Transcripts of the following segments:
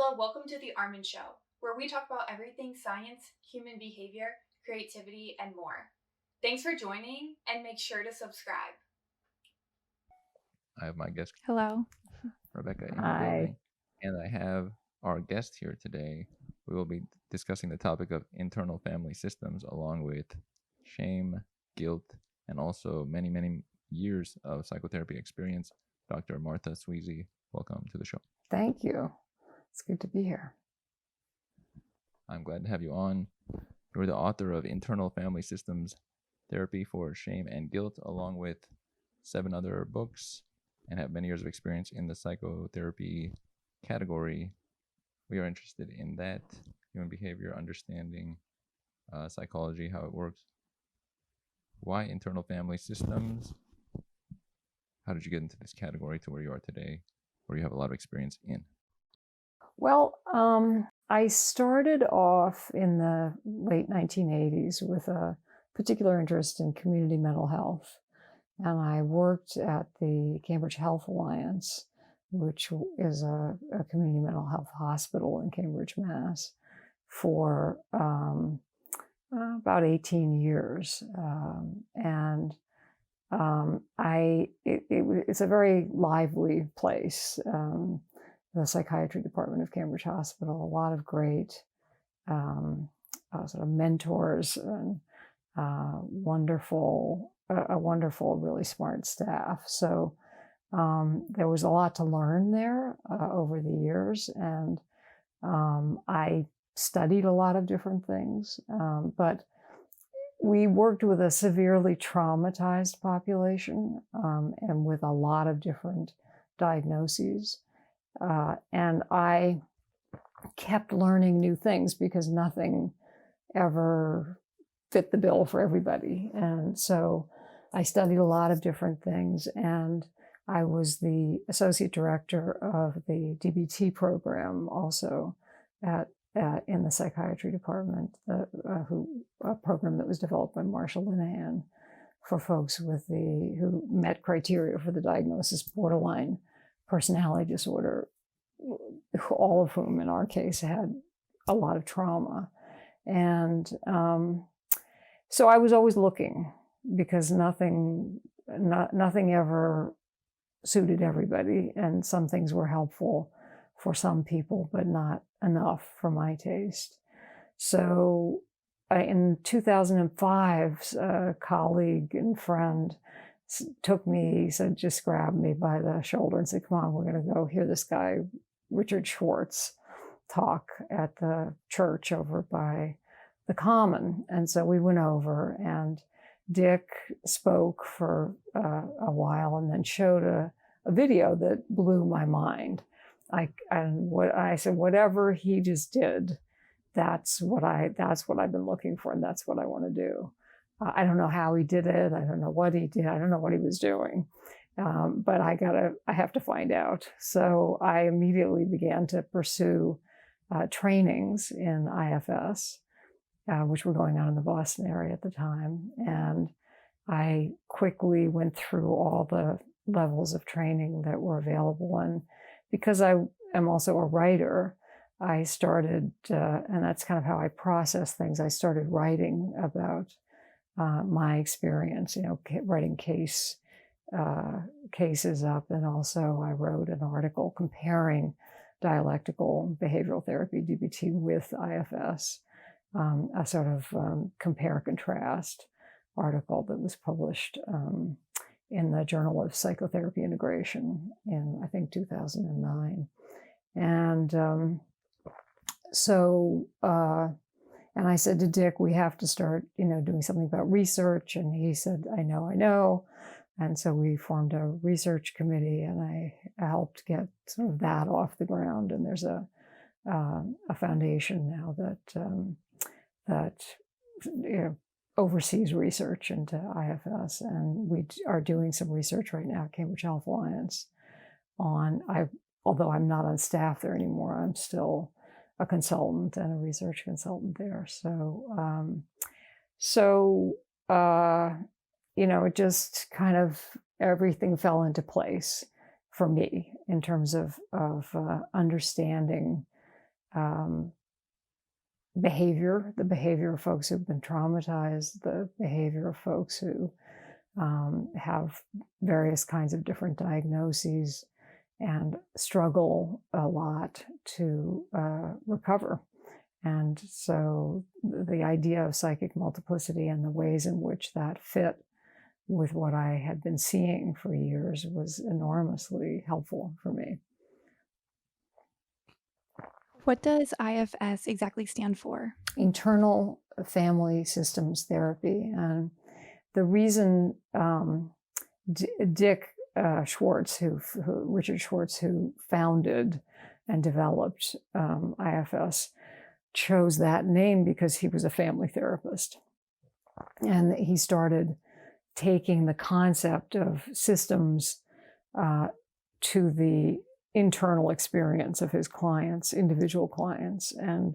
Hello, welcome to The Armin Show, where we talk about everything science, human behavior, creativity, and more. Thanks for joining, and make sure to subscribe. I have my guest, Hello. Rebecca, in the Hi. building, and I have our guest here today. We will be discussing the topic of internal family systems along with shame, guilt, and also many, many years of psychotherapy experience. Dr. Martha Sweezy, welcome to the show. Thank you. It's good to be here. I'm glad to have you on. You're the author of Internal Family Systems Therapy for Shame and Guilt, along with 7 other books, and have many years of experience in the psychotherapy category. We are interested in that, human behavior, understanding psychology, how it works. Why internal family systems? How did you get into this category to where you are today, where you have a lot of experience in? Well, I started off in the late 1980s with a particular interest in community mental health. And I worked at the Cambridge Health Alliance, which is a community mental health hospital in Cambridge, Mass, for about 18 years. It's a very lively place. The psychiatry department of Cambridge Hospital, a lot of great sort of mentors and a wonderful, really smart staff. So there was a lot to learn there over the years, and I studied a lot of different things, but we worked with a severely traumatized population and with a lot of different diagnoses. And I kept learning new things because nothing ever fit the bill for everybody. And so I studied a lot of different things, and I was the associate director of the DBT program also in the psychiatry department, a program that was developed by Marshall Linehan for folks who met criteria for the diagnosis borderline personality disorder, all of whom in our case had a lot of trauma. And so I was always looking, because nothing ever suited everybody, and some things were helpful for some people, but not enough for my taste. So in 2005, a colleague and friend just grabbed me by the shoulder and said, "Come on, we're going to go hear this guy, Richard Schwartz, talk at the church over by the Common." And so we went over, and Dick spoke for a while and then showed a video that blew my mind. I said, whatever he just did, that's what I've been looking for, and that's what I want to do. I don't know how he did it. I don't know what he did. I don't know what he was doing, but I have to find out. So I immediately began to pursue trainings in IFS, which were going on in the Boston area at the time. And I quickly went through all the levels of training that were available. And because I am also a writer, I started, and that's kind of how I process things. I started writing about my experience, writing cases up. And also I wrote an article comparing dialectical behavioral therapy, DBT, with IFS, a sort of compare-contrast article that was published in the Journal of Psychotherapy Integration in, I think, 2009. And and I said to Dick, we have to start, doing something about research. And he said, I know. And so we formed a research committee, and I helped get sort of that off the ground. And there's a foundation now that oversees research into IFS, and we are doing some research right now at Cambridge Health Alliance although I'm not on staff there anymore, I'm still a consultant and a research consultant there. It just kind of, everything fell into place for me in terms of understanding behavior, the behavior of folks who've been traumatized, the behavior of folks who have various kinds of different diagnoses and struggle a lot to recover. And so the idea of psychic multiplicity and the ways in which that fit with what I had been seeing for years was enormously helpful for me. What does IFS exactly stand for? Internal Family Systems Therapy. And the reason Dick Schwartz, Richard Schwartz, who founded and developed IFS, chose that name because he was a family therapist. And he started taking the concept of systems to the internal experience of his clients, individual clients, and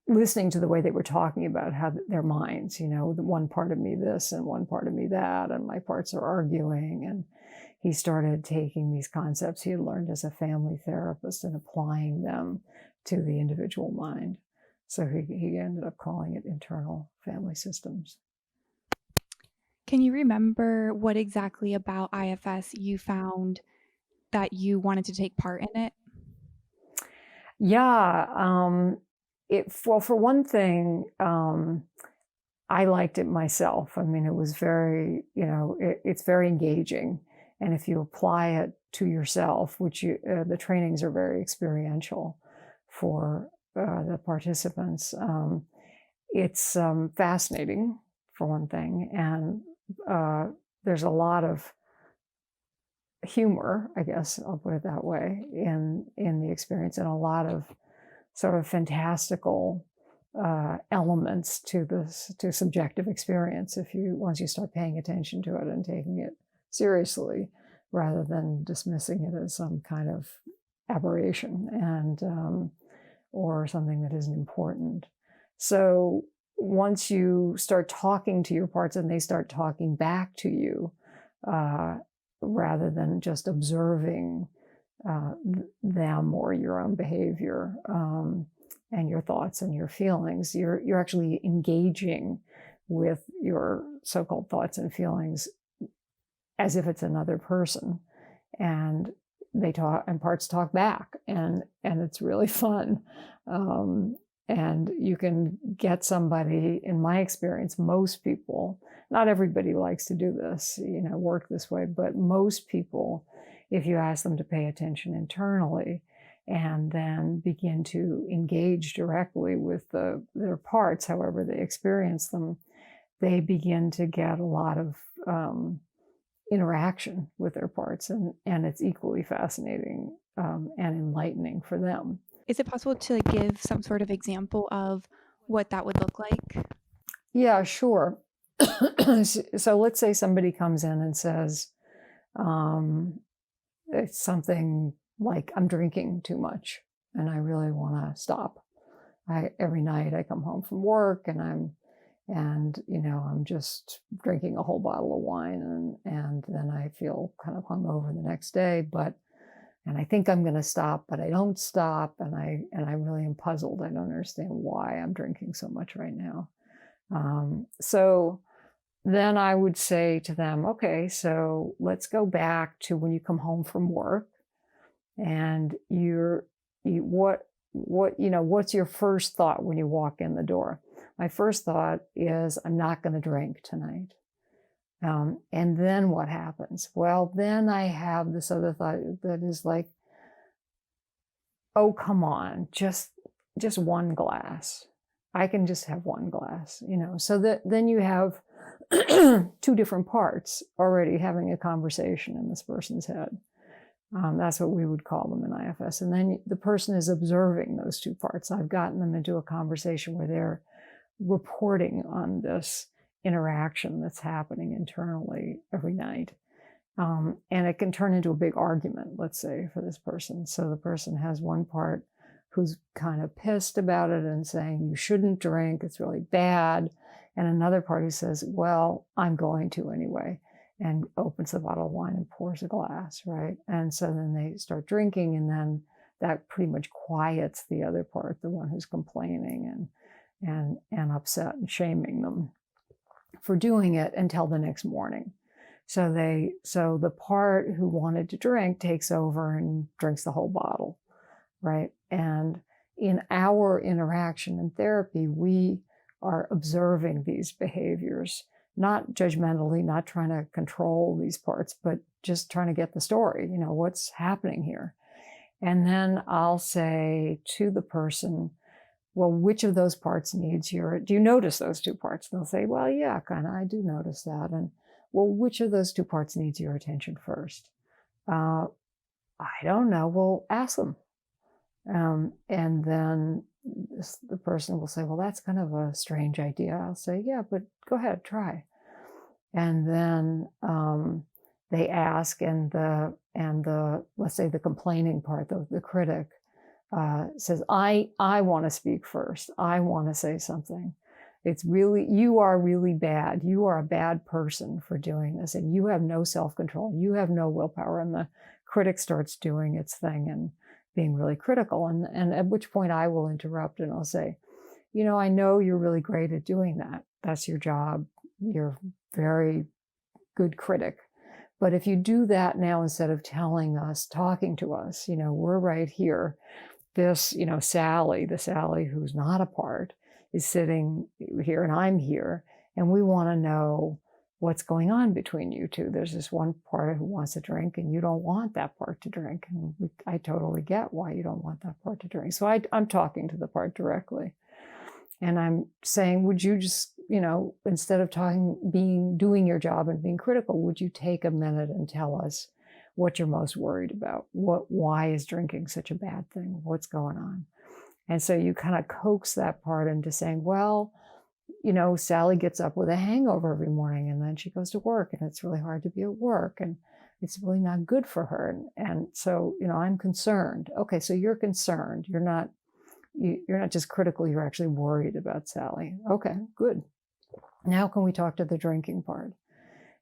listening to the way they were talking about how their minds, one part of me this and one part of me that, and my parts are arguing. And he started taking these concepts he had learned as a family therapist and applying them to the individual mind. So he ended up calling it Internal Family Systems. Can you remember what exactly about IFS you found that you wanted to take part in it? Yeah. For one thing, I liked it myself. I mean, it was very, it's very engaging. And if you apply it to yourself, which the trainings are very experiential for the participants, it's fascinating, for one thing. And there's a lot of humor, I guess I'll put it that way, in the experience, and a lot of sort of fantastical elements to subjective experience once you start paying attention to it and taking it seriously rather than dismissing it as some kind of aberration and or something that isn't important. So once you start talking to your parts and they start talking back to you, rather than just observing them or your own behavior and your thoughts and your feelings, you're actually engaging with your so-called thoughts and feelings as if it's another person, and they talk and parts talk back, and it's really fun. And you can get somebody, in my experience, most people, not everybody likes to do this, work this way, but most people, if you ask them to pay attention internally and then begin to engage directly with their parts, however they experience them, they begin to get a lot of interaction with their parts, and it's equally fascinating and enlightening for them. Is it possible to give some sort of example of what that would look like? Yeah, sure. So let's say somebody comes in and says, it's something like, I'm drinking too much and I really want to stop. Every night I come home from work and I'm just drinking a whole bottle of wine and then I feel kind of hungover the next day, and I think I'm going to stop, but I don't stop, and I really am puzzled. I don't understand why I'm drinking so much right now. So then I would say to them, okay, so let's go back to when you come home from work, and what's your first thought when you walk in the door? My first thought is, I'm not going to drink tonight. And then what happens? Well, then I have this other thought that is like, oh, come on, just one glass. I can just have one glass, so that then you have two different parts already having a conversation in this person's head. That's what we would call them in IFS. And then the person is observing those two parts. I've gotten them into a conversation where they're reporting on this interaction that's happening internally every night. And it can turn into a big argument, let's say, for this person. So the person has one part who's kind of pissed about it and saying, you shouldn't drink, it's really bad. And another part who says, well, I'm going to anyway, and opens the bottle of wine and pours a glass, right? And so then they start drinking, and then that pretty much quiets the other part, the one who's complaining and upset and shaming them for doing it until the next morning. So the part who wanted to drink takes over and drinks the whole bottle, right? And in our interaction in therapy, we are observing these behaviors, not judgmentally, not trying to control these parts, but just trying to get the story, what's happening here. And then I'll say to the person, well, which of those parts do you notice those two parts? And they'll say, well, yeah, kind of, I do notice that. And well, which of those two parts needs your attention first? I don't know. Well, ask them. And then the person will say, well, that's kind of a strange idea. I'll say, yeah, but go ahead, try. And then they ask, and the let's say the complaining part, the critic, says, I want to speak first. I want to say something. You are really bad. You are a bad person for doing this, and you have no self-control. You have no willpower. And the critic starts doing its thing and being really critical. And at which point I will interrupt and I'll say, I know you're really great at doing that. That's your job. You're a very good critic. But if you do that now, instead of talking to us, we're right here. This, Sally, the Sally who's not a part, is sitting here and I'm here, and we want to know what's going on between you two. There's this one part who wants to drink and you don't want that part to drink. And I totally get why you don't want that part to drink. So I'm talking to the part directly. And I'm saying, would you just, instead of doing your job and being critical, would you take a minute and tell us what you're most worried about? Why is drinking such a bad thing? What's going on? And so you kind of coax that part into saying, well, Sally gets up with a hangover every morning and then she goes to work and it's really hard to be at work and it's really not good for her. And so, I'm concerned. Okay, so you're concerned. You're not just critical, you're actually worried about Sally. Okay, good. Now can we talk to the drinking part?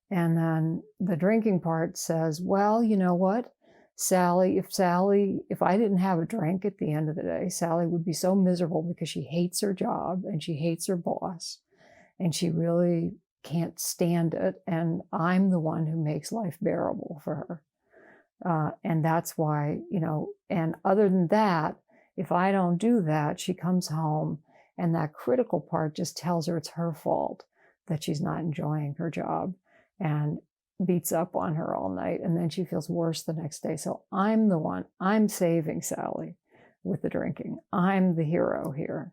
And then the drinking part says, well, you know what? If I didn't have a drink at the end of the day, Sally would be so miserable because she hates her job and she hates her boss and she really can't stand it. And I'm the one who makes life bearable for her. And that's why, and other than that, if I don't do that, she comes home and that critical part just tells her it's her fault that she's not enjoying her job and beats up on her all night. And then she feels worse the next day. So I'm saving Sally with the drinking. I'm the hero here,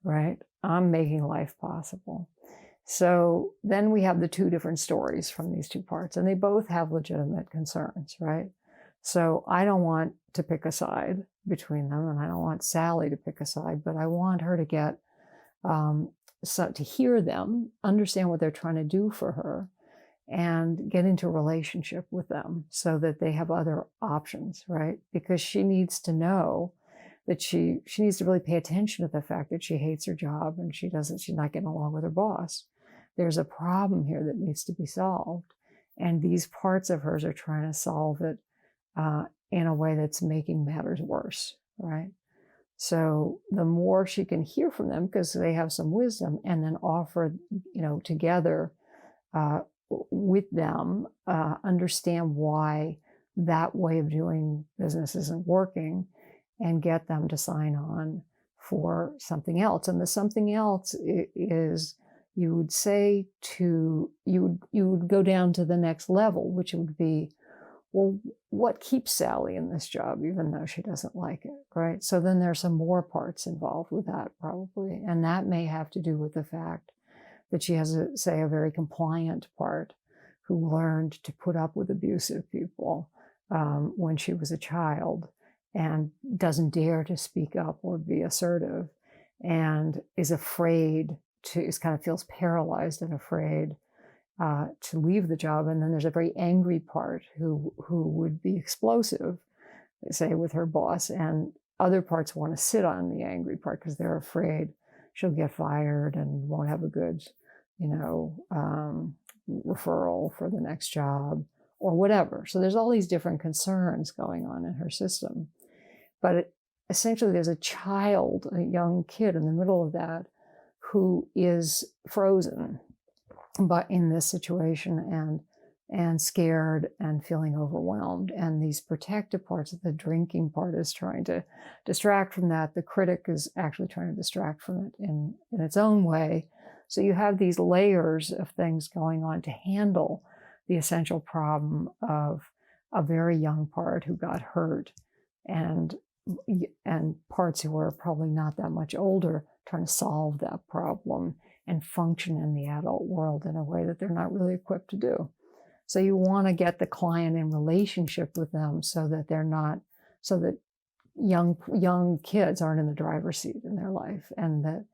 right? I'm making life possible. So then we have the two different stories from these two parts, and they both have legitimate concerns, right? So I don't want to pick a side between them, and I don't want Sally to pick a side, but I want her to get, to hear them, understand what they're trying to do for her, and get into a relationship with them so that they have other options, right? Because she needs to know that she needs to really pay attention to the fact that she hates her job and she's not getting along with her boss. There's a problem here that needs to be solved. And these parts of hers are trying to solve it in a way that's making matters worse, right? So the more she can hear from them, because they have some wisdom, and then offer, together with them, understand why that way of doing business isn't working, and get them to sign on for something else. And the something else is, you would go down to the next level, which would be, well, what keeps Sally in this job, even though she doesn't like it, right? So then there's some more parts involved with that, probably. And that may have to do with the fact that she has, a very compliant part who learned to put up with abusive people when she was a child and doesn't dare to speak up or be assertive and is afraid feels paralyzed and afraid to leave the job. And then there's a very angry part who would be explosive, say, with her boss, and other parts want to sit on the angry part because they're afraid she'll get fired and won't have a good, referral for the next job or whatever. So there's all these different concerns going on in her system. But essentially there's a child, a young kid in the middle of that who is frozen but in this situation and scared and feeling overwhelmed. And these protective parts, the drinking part is trying to distract from that. The critic is actually trying to distract from it in its own way. So you have these layers of things going on to handle the essential problem of a very young part who got hurt, and parts who are probably not that much older trying to solve that problem and function in the adult world in a way that they're not really equipped to do. So you want to get the client in relationship with them so that young kids aren't in the driver's seat in their life, and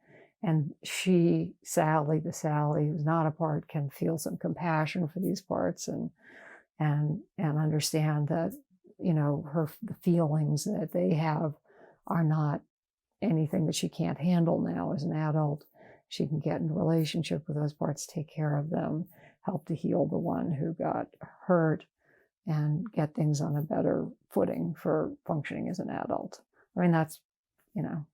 Sally who's not a part, can feel some compassion for these parts and understand that, the feelings that they have are not anything that she can't handle now as an adult. She can get in relationship with those parts, take care of them, help to heal the one who got hurt, and get things on a better footing for functioning as an adult. I mean, that's, and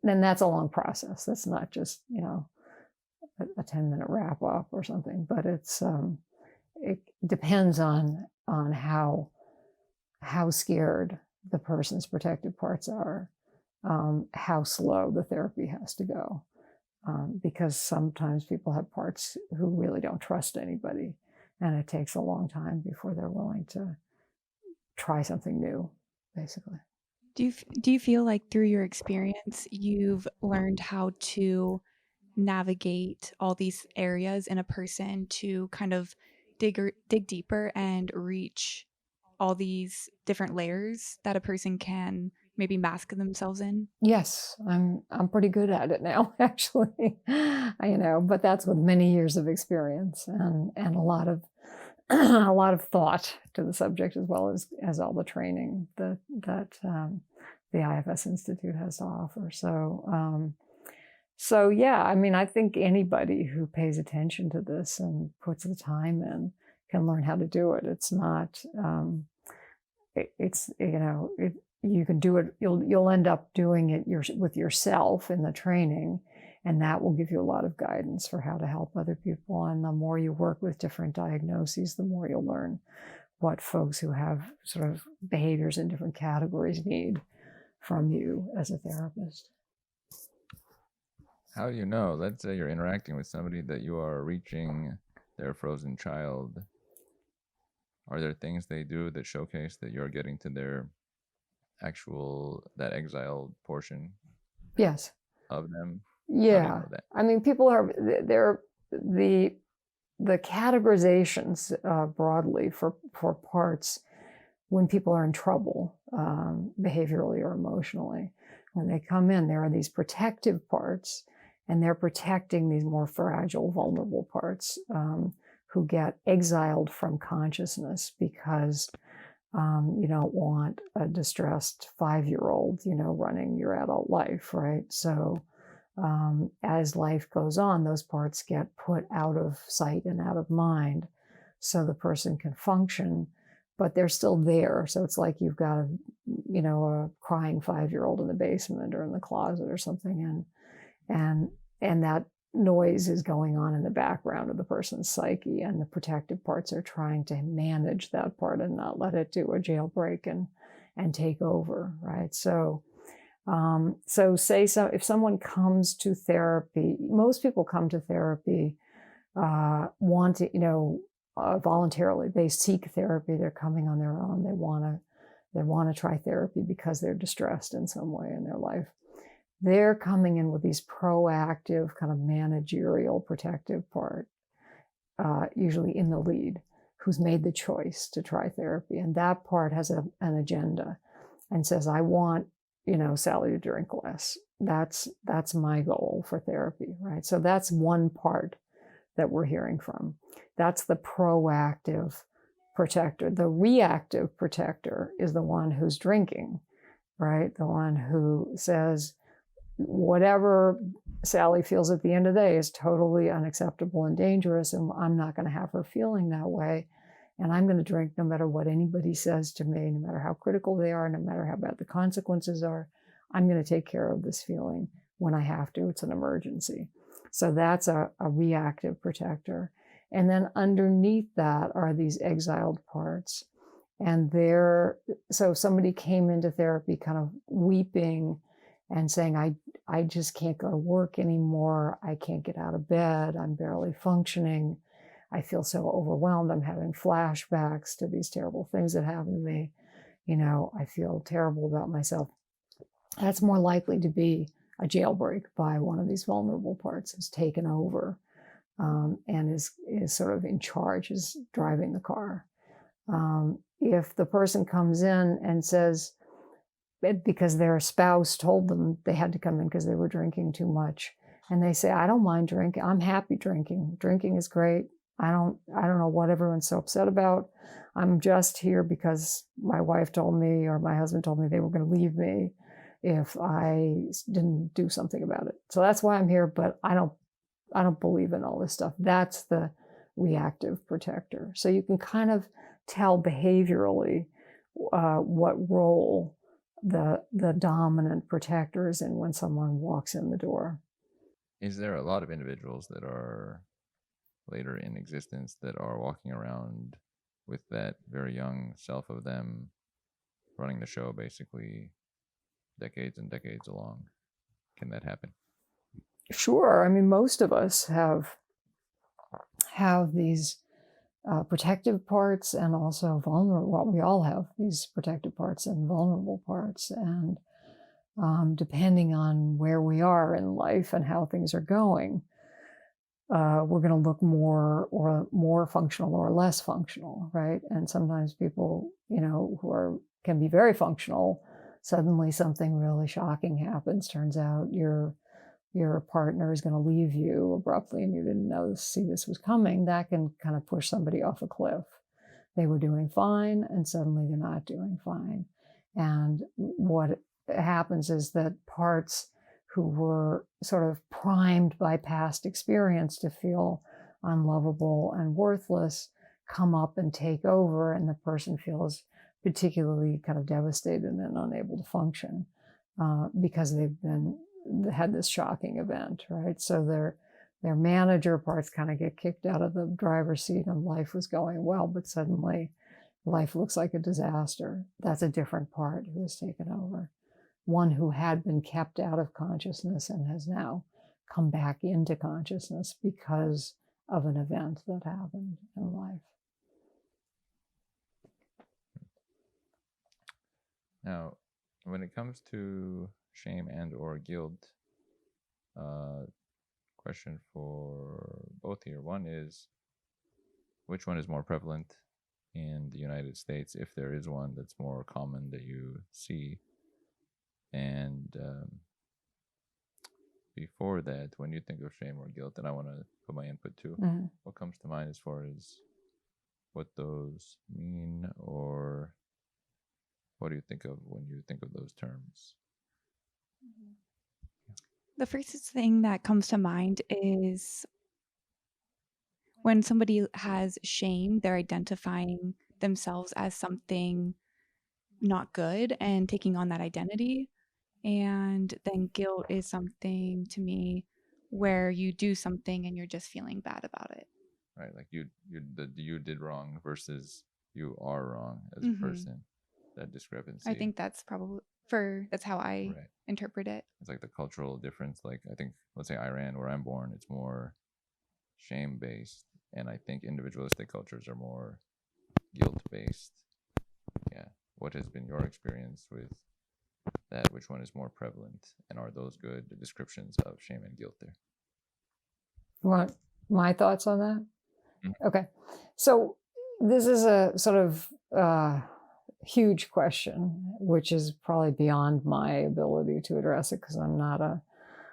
that's a long process. That's not just, a 10-minute wrap up or something, but it depends on how scared the person's protective parts are, how slow the therapy has to go. Because sometimes people have parts who really don't trust anybody, and it takes a long time before they're willing to try something new, basically. Do you feel like through your experience, you've learned how to navigate all these areas in a person to kind of dig deeper and reach all these different layers that a person can maybe mask themselves in? Yes, I'm pretty good at it now, actually. But that's with many years of experience and a lot of a lot of thought to the subject, as well as all the training that the IFS Institute has to offer. So yeah, I think anybody who pays attention to this and puts the time in can learn how to do it. It's not, you can do it, you'll end up doing it with yourself in the training, and that will give you a lot of guidance for how to help other people. And the more you work with different diagnoses, the more you'll learn what folks who have sort of behaviors in different categories need from you as a therapist. How do you know? Let's say you're interacting with somebody that you are reaching their frozen child. Are there things they do that showcase that you're getting to their that exiled portion? Yes. Of them? Yeah. People are, the categorizations broadly for parts when people are in trouble, behaviorally or emotionally. When they come in, there are these protective parts, and they're protecting these more fragile, vulnerable parts who get exiled from consciousness because you don't want a distressed 5-year-old, running your adult life, right? So as life goes on, those parts get put out of sight and out of mind so the person can function, but they're still there. So it's like you've got a crying 5-year-old in the basement or in the closet or something, and that noise is going on in the background of the person's psyche, and the protective parts are trying to manage that part and not let it do a jailbreak and take over, right? So if someone comes to therapy, most people come to therapy voluntarily. They seek therapy. They're coming on their own. They want to try therapy because they're distressed in some way in their life. They're coming in with these proactive, kind of managerial, protective part, usually in the lead, who's made the choice to try therapy. And that part has an agenda and says, I want, Sally to drink less. That's my goal for therapy, right? So that's one part that we're hearing from. That's the proactive protector. The reactive protector is the one who's drinking, right? The one who says, whatever Sally feels at the end of the day is totally unacceptable and dangerous, and I'm not going to have her feeling that way. and I'm going to drink no matter what anybody says to me, no matter how critical they are, no matter how bad the consequences are. I'm going to take care of this feeling when I have to. It's an emergency. So that's a reactive protector. And then underneath that are these exiled parts. And so if somebody came into therapy kind of weeping and saying, I just can't go to work anymore. I can't get out of bed. I'm barely functioning. I feel so overwhelmed. I'm having flashbacks to these terrible things that happened to me. I feel terrible about myself. That's more likely to be a jailbreak by one of these vulnerable parts who's taken over and is sort of in charge, is driving the car. If the person comes in and says, because their spouse told them they had to come in because they were drinking too much, and they say, I don't mind drinking. I'm happy drinking. Drinking is great. I don't know what everyone's so upset about. I'm just here because my wife told me or my husband told me they were going to leave me if I didn't do something about it. So that's why I'm here, but I don't believe in all this stuff. That's the reactive protector. So you can kind of tell behaviorally what role the dominant protector is in when someone walks in the door. Is there a lot of individuals that are later in existence that are walking around with that very young self of them running the show basically decades and decades along? Can that happen? Sure. I mean, most of us have these protective parts and also vulnerable. Well, we all have these protective parts and vulnerable parts. And depending on where we are in life and how things are going, we're going to look more functional or less functional, right? And sometimes people, who can be very functional, suddenly something really shocking happens. Turns out your partner is going to leave you abruptly and you didn't see this was coming. That can kind of push somebody off a cliff. They were doing fine and suddenly they're not doing fine. And what happens is that parts who were sort of primed by past experience to feel unlovable and worthless come up and take over, and the person feels particularly kind of devastated and unable to function because they've had this shocking event, right? So their manager parts kind of get kicked out of the driver's seat and life was going well, but suddenly life looks like a disaster. That's a different part who has taken over. One who had been kept out of consciousness and has now come back into consciousness because of an event that happened in life. Now, when it comes to shame and or guilt, question for both here. One is, which one is more prevalent in the United States, if there is one that's more common that you see? And before that, when you think of shame or guilt, and I want to put my input too, what comes to mind as far as what those mean, or what do you think of when you think of those terms? The first thing that comes to mind is when somebody has shame, they're identifying themselves as something not good and taking on that identity. And then guilt is something to me where you do something and you're just feeling bad about it. Right, like you did wrong versus you are wrong as a person. That discrepancy. I think that's probably that's how I interpret it. It's like the cultural difference. Like I think, let's say Iran, where I'm born, it's more shame based, and I think individualistic cultures are more guilt based. Yeah. What has been your experience with that? Which one is more prevalent, and are those good descriptions of shame and guilt there? Want my thoughts on that? Okay. So this is a sort of huge question, which is probably beyond my ability to address it because I'm not a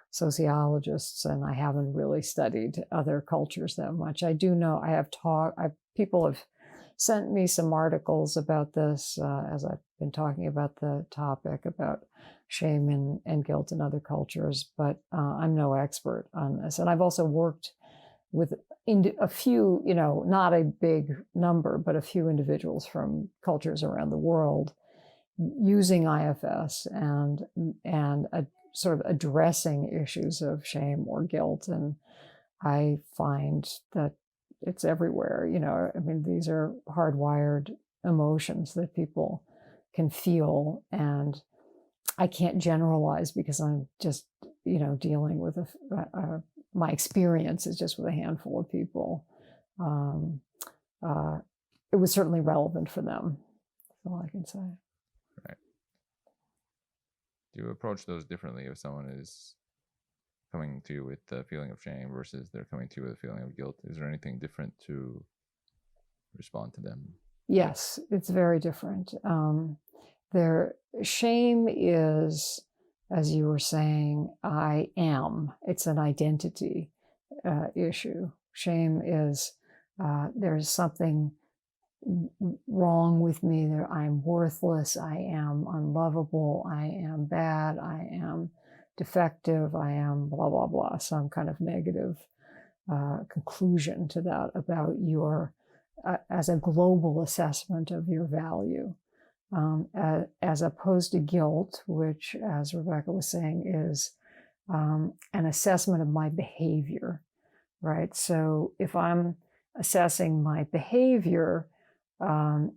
sociologist and I haven't really studied other cultures that much. I do know people have sent me some articles about this as I've been talking about the topic about shame and guilt in other cultures, but I'm no expert on this. And I've also worked with a few, not a big number, but a few individuals from cultures around the world using IFS and sort of addressing issues of shame or guilt. And I find that it's everywhere. I mean, these are hardwired emotions that people can feel, and I can't generalize because I'm just, dealing with my experience is just with a handful of people. It was certainly relevant for them. That's all I can say. Right. Do you approach those differently if someone is coming to you with the feeling of shame versus they're coming to you with a feeling of guilt? Is there anything different to respond to them? Yes, it's very different. Their shame is, as you were saying, I am. It's an identity issue. Shame is there's something wrong with me. I'm worthless. I am unlovable. I am bad. I am defective. I am blah, blah, blah. Some kind of negative conclusion to that about your, as a global assessment of your value. As opposed to guilt, which, as Rebecca was saying, is an assessment of my behavior, right? So if I'm assessing my behavior, I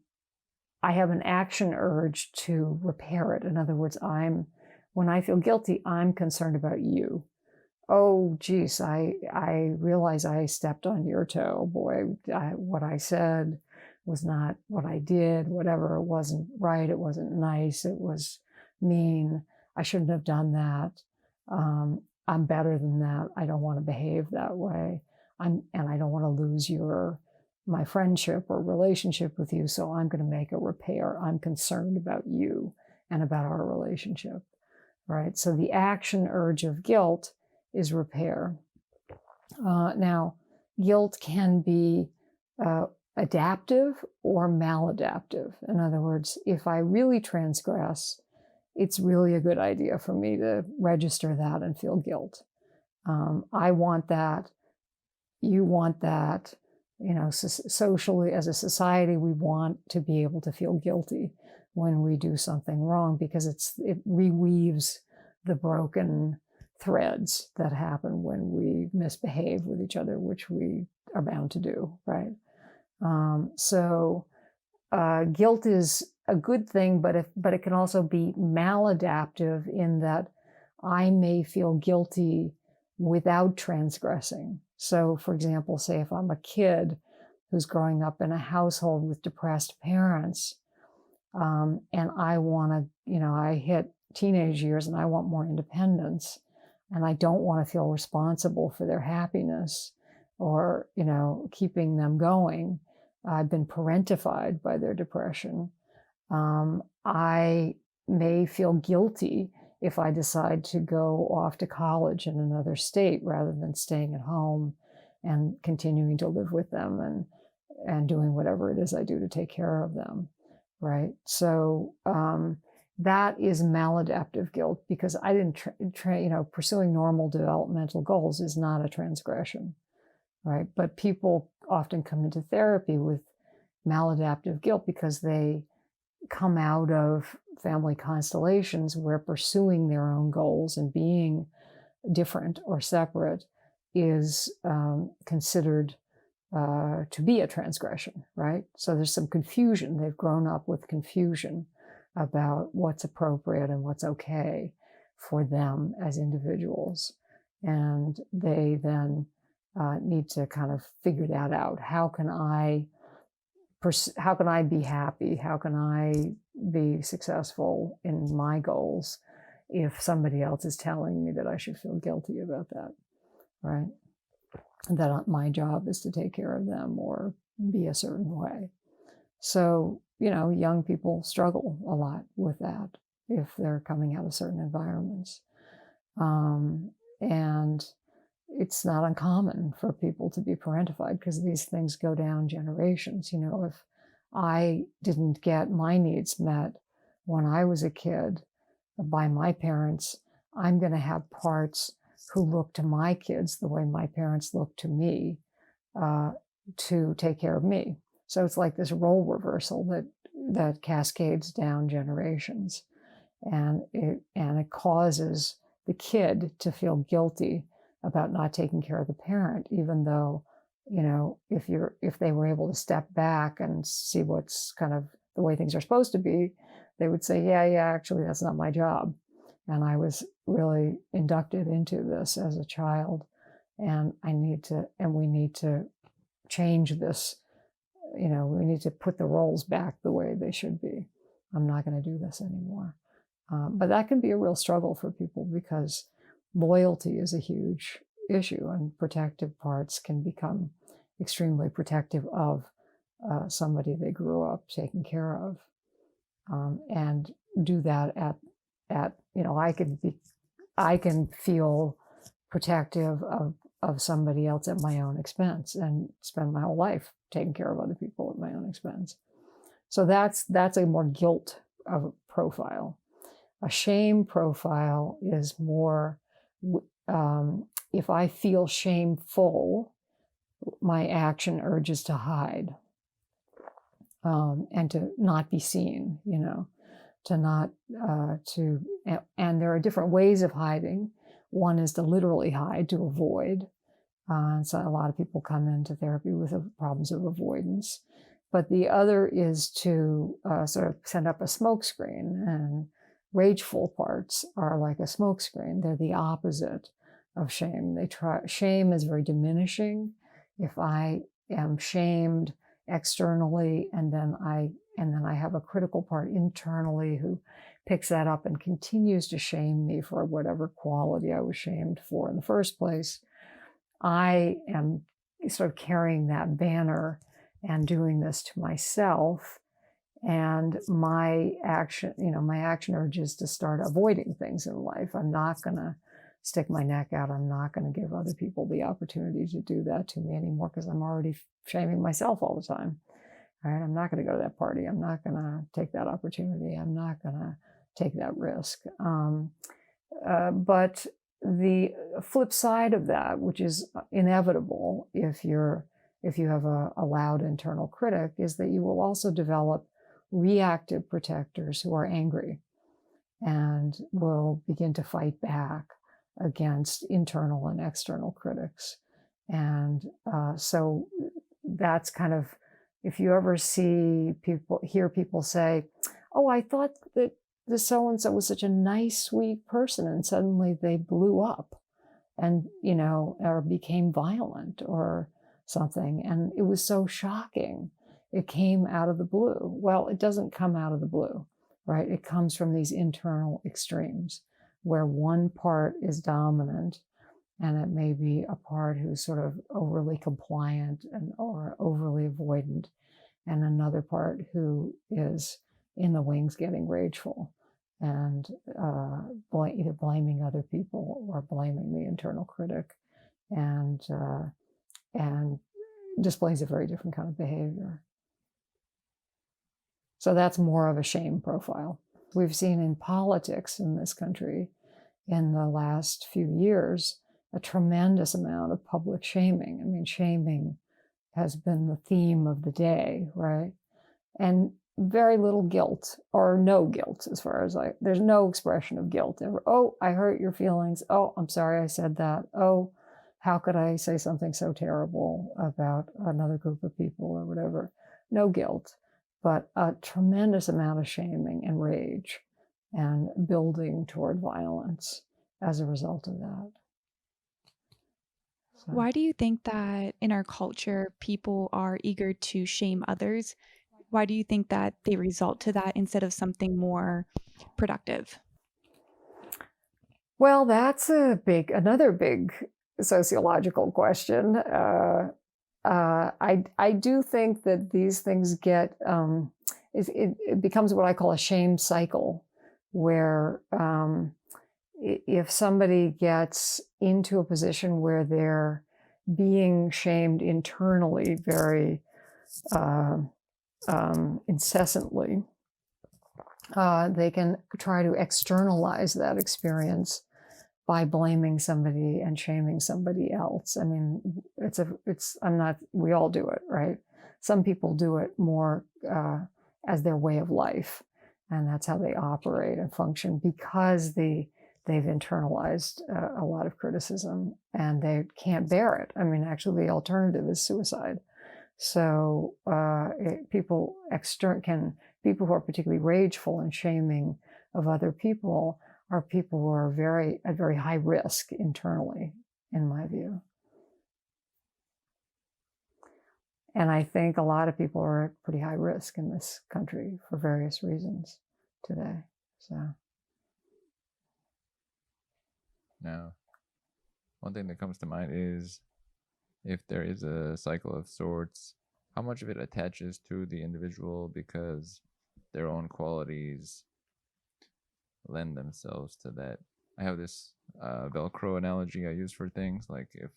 have an action urge to repair it. In other words, when I feel guilty, I'm concerned about you. Oh, geez, I realize I stepped on your toe. Boy, what I said was not what I did, whatever. It wasn't right. It wasn't nice. It was mean. I shouldn't have done that. I'm better than that. I don't want to behave that way. And I don't want to lose my friendship or relationship with you. So I'm going to make a repair. I'm concerned about you and about our relationship, right? So the action urge of guilt is repair. Now, guilt can be adaptive or maladaptive. In other words, if I really transgress, it's really a good idea for me to register that and feel guilt. I want that. You want that. Socially, as a society, we want to be able to feel guilty when we do something wrong because it reweaves the broken threads that happen when we misbehave with each other, which we are bound to do, right? So guilt is a good thing, but it can also be maladaptive in that I may feel guilty without transgressing. So, for example, say if I'm a kid who's growing up in a household with depressed parents, and I want to, I hit teenage years and I want more independence, and I don't want to feel responsible for their happiness or, keeping them going. I've been parentified by their depression. I may feel guilty if I decide to go off to college in another state rather than staying at home and continuing to live with them and doing whatever it is I do to take care of them, right? So that is maladaptive guilt because I didn't, pursuing normal developmental goals is not a transgression, right? But people often come into therapy with maladaptive guilt because they come out of family constellations where pursuing their own goals and being different or separate is considered to be a transgression, right? So there's some confusion. They've grown up with confusion about what's appropriate and what's okay for them as individuals. And they then need to kind of figure that out. How can I be happy? How can I be successful in my goals if somebody else is telling me that I should feel guilty about that, right? And that my job is to take care of them or be a certain way. So, young people struggle a lot with that if they're coming out of certain environments. And it's not uncommon for people to be parentified because these things go down generations. If I didn't get my needs met when I was a kid by my parents, I'm going to have parts who look to my kids the way my parents look to me. to take care of me. So it's like this role reversal that cascades down generations, and it causes the kid to feel guilty about not taking care of the parent, even though, if they were able to step back and see what's kind of the way things are supposed to be, they would say, yeah, actually, that's not my job. And I was really inducted into this as a child, and we need to change this. We need to put the roles back the way they should be. I'm not going to do this anymore. But that can be a real struggle for people, because loyalty is a huge issue, and protective parts can become extremely protective of somebody they grew up taking care of, and do that at I can feel protective of somebody else at my own expense, and spend my whole life taking care of other people at my own expense. So that's a more guilt of a profile. A shame profile is more, if I feel shameful, my action urges to hide, and to not be seen, to not, and there are different ways of hiding. One is to literally hide, to avoid. So a lot of people come into therapy with problems of avoidance. But the other is to sort of send up a smokescreen, and rageful parts are like a smokescreen. They're the opposite of shame. Shame is very diminishing. If I am shamed externally, and then I have a critical part internally who picks that up and continues to shame me for whatever quality I was shamed for in the first place, I am sort of carrying that banner and doing this to myself. And my action urge is to start avoiding things in life. I'm not going to stick my neck out. I'm not going to give other people the opportunity to do that to me anymore, because I'm already shaming myself all the time. All right? I'm not going to go to that party. I'm not going to take that opportunity. I'm not going to take that risk. But the flip side of that, which is inevitable if you have a loud internal critic, is that you will also develop reactive protectors who are angry and will begin to fight back against internal and external critics. And so that's kind of, if you ever hear people say, oh, I thought that the so-and-so was such a nice, sweet person, and suddenly they blew up and, or became violent or something. And it was so shocking. It came out of the blue. Well, it doesn't come out of the blue, right? It comes from these internal extremes where one part is dominant, and it may be a part who's sort of overly compliant or overly avoidant, and another part who is in the wings getting rageful and either blaming other people or blaming the internal critic, and displays a very different kind of behavior. So that's more of a shame profile. We've seen in politics in this country in the last few years a tremendous amount of public shaming. I mean, shaming has been the theme of the day, right? And very little guilt, or no guilt, as far as there's no expression of guilt ever. Oh, I hurt your feelings. Oh, I'm sorry I said that. Oh, how could I say something so terrible about another group of people or whatever? No guilt, but a tremendous amount of shaming and rage and building toward violence as a result of that. So. Why do you think that in our culture, people are eager to shame others? Why do you think that they result to that instead of something more productive? Well, that's another big sociological question. I do think that these things get, it becomes what I call a shame cycle, where if somebody gets into a position where they're being shamed internally very incessantly, they can try to externalize that experience by blaming somebody and shaming somebody else. I mean, we all do it, right? Some people do it more as their way of life, and that's how they operate and function because they've internalized a lot of criticism and they can't bear it. I mean, actually, the alternative is suicide. So people who are particularly rageful and shaming of other people are people who are at very high risk internally, in my view. And I think a lot of people are at pretty high risk in this country for various reasons today. So now, one thing that comes to mind is if there is a cycle of sorts, how much of it attaches to the individual because their own qualities lend themselves to that. I have this Velcro analogy I use for things like if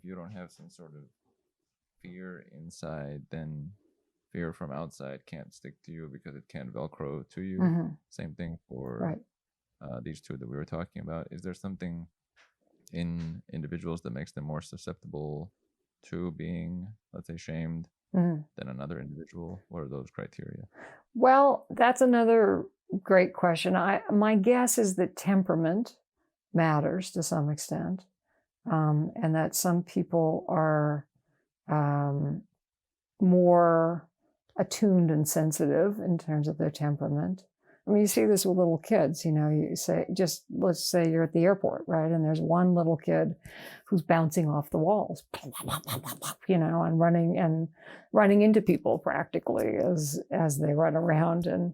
you don't have some sort of fear inside, then fear from outside can't stick to you because it can't Velcro to you. mm-hmm. Same thing for Right. these two that we were talking about. Is there something in individuals that makes them more susceptible to being, let's say, shamed than another individual? What are those criteria? Well, that's another great question. My guess is that temperament matters to some extent, and that some people are more attuned and sensitive in terms of their temperament. I mean, you see this with little kids, you say, let's say you're at the airport, right? And there's one little kid who's bouncing off the walls, and running into people practically as they run around. And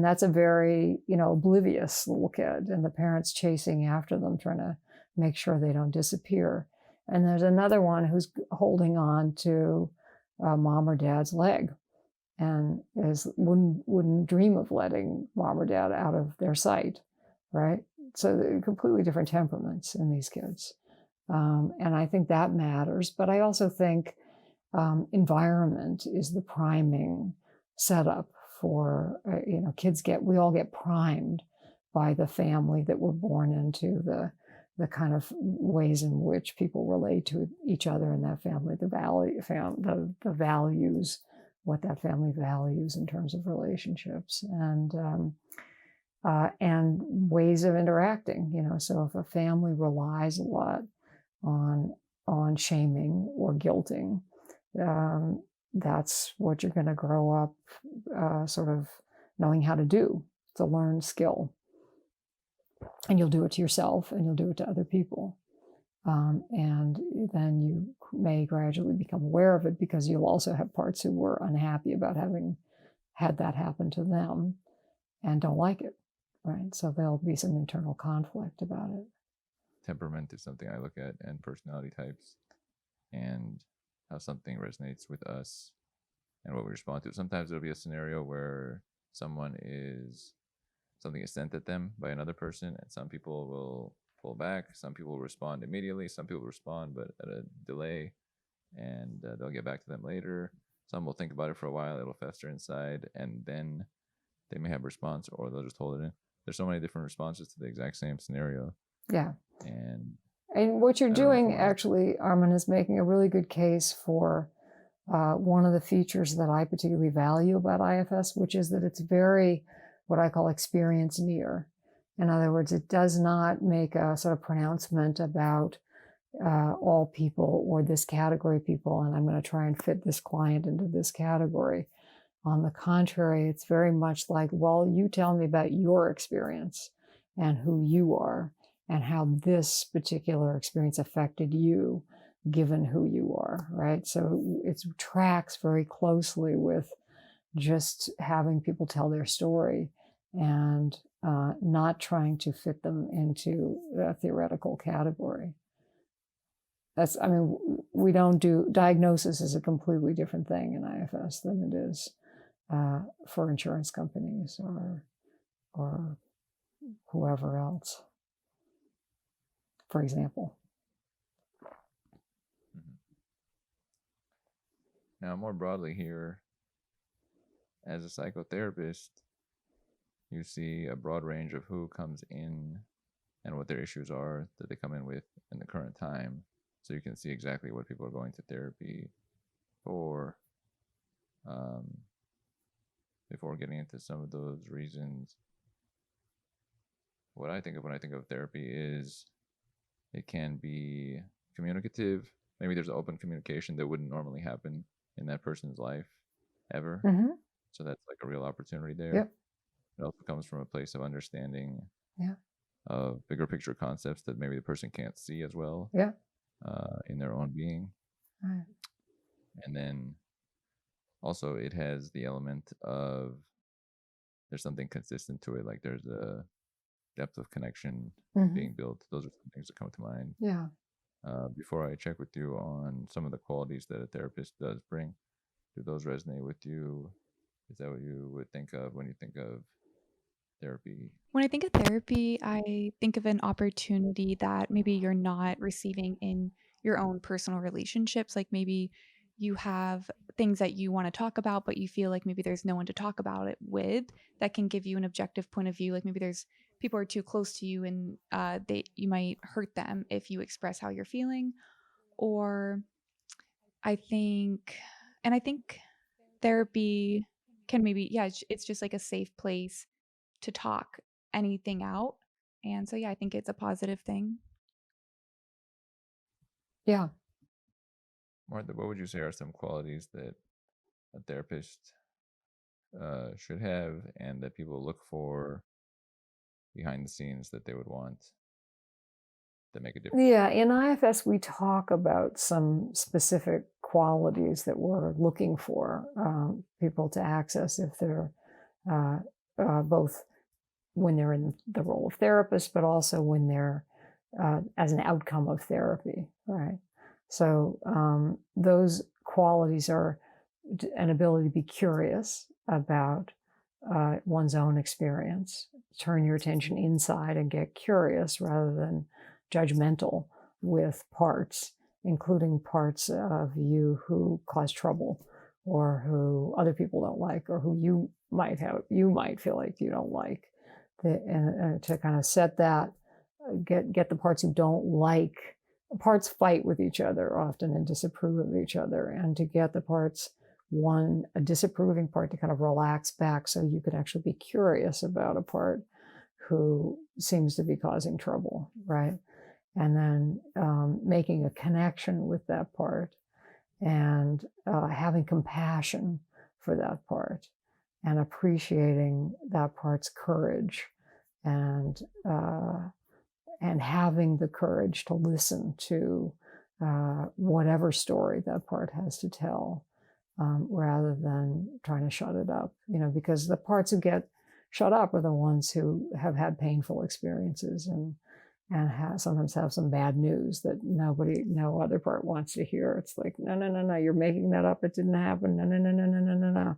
that's a very, oblivious little kid, and the parents chasing after them, trying to make sure they don't disappear. And there's another one who's holding on to mom or dad's leg and wouldn't dream of letting mom or dad out of their sight, right? So they're completely different temperaments in these kids. And I think that matters. But I also think environment is the priming setup for, we all get primed by the family that we're born into, the kind of ways in which people relate to each other in that family, the values, what that family values in terms of relationships and ways of interacting. So if a family relies a lot on shaming or guilting, that's what you're going to grow up sort of knowing how to do. It's a learned skill. And you'll do it to yourself and you'll do it to other people. And then you may gradually become aware of it because you'll also have parts who were unhappy about having had that happen to them and don't like it, right? So there'll be some internal conflict about it. Temperament is something I look at, and personality types, and how something resonates with us and what we respond to. Sometimes there'll be a scenario where something is sent at them by another person, and some people will pull back, some people will respond immediately, some people respond but at a delay, and they'll get back to them later. Some will think about it for a while, it'll fester inside, and then they may have a response, or they'll just hold it in. There's so many different responses to the exact same scenario. Yeah. And what you're doing, actually, Armin, is making a really good case for one of the features that I particularly value about IFS, which is that it's very, what I call experience near. In other words, it does not make a sort of pronouncement about all people or this category of people, and I'm going to try and fit this client into this category. On the contrary, it's very much like, well, you tell me about your experience and who you are and how this particular experience affected you, given who you are, right? So it tracks very closely with just having people tell their story and not trying to fit them into a theoretical category. We don't do, diagnosis is a completely different thing in IFS than it is for insurance companies or whoever else, for example. Now, more broadly here, as a psychotherapist, you see a broad range of who comes in and what their issues are that they come in with in the current time, so you can see exactly what people are going to therapy for, before getting into some of those reasons. What I think of when I think of therapy is it can be communicative. Maybe there's open communication that wouldn't normally happen in that person's life ever. Mm-hmm. So that's like a real opportunity there. Yep. It also comes from a place of understanding Yeah. of bigger picture concepts that maybe the person can't see as well Yeah. in their own being. Right. And then also it has the element of there's something consistent to it, like there's a depth of connection Mm-hmm. being built. Those are some things that come to mind. Yeah. Before I check with you on some of the qualities that a therapist does bring, do those resonate with you? Is that what you would think of when you think of therapy? When I think of therapy, I think of an opportunity that maybe you're not receiving in your own personal relationships. Like maybe you have things that you want to talk about, but you feel like maybe there's no one to talk about it with that can give you an objective point of view. Like maybe there's people are too close to you and you might hurt them if you express how you're feeling. Or I think, and I think therapy can maybe, yeah, it's just like a safe place to talk anything out. And so, yeah, I think it's a positive thing. Yeah. Martha, what would you say are some qualities that a therapist should have and that people look for behind the scenes that they would want that make a difference? Yeah, in IFS, we talk about some specific qualities that we're looking for people to access if they're both when they're in the role of therapist, but also when they're as an outcome of therapy, right? So those qualities are an ability to be curious about one's own experience, turn your attention inside and get curious rather than judgmental with parts, including parts of you who cause trouble or who other people don't like or who you might feel like you don't like. And to kind of set that, get the parts you don't like. Parts fight with each other often and disapprove of each other, and to get the parts, a disapproving part to kind of relax back so you could actually be curious about a part who seems to be causing trouble, right? And then making a connection with that part and having compassion for that part and appreciating that part's courage and having the courage to listen to whatever story that part has to tell, rather than trying to shut it up, because the parts who get shut up are the ones who have had painful experiences and sometimes have some bad news that no other part wants to hear. It's like, no, you're making that up. It didn't happen. No.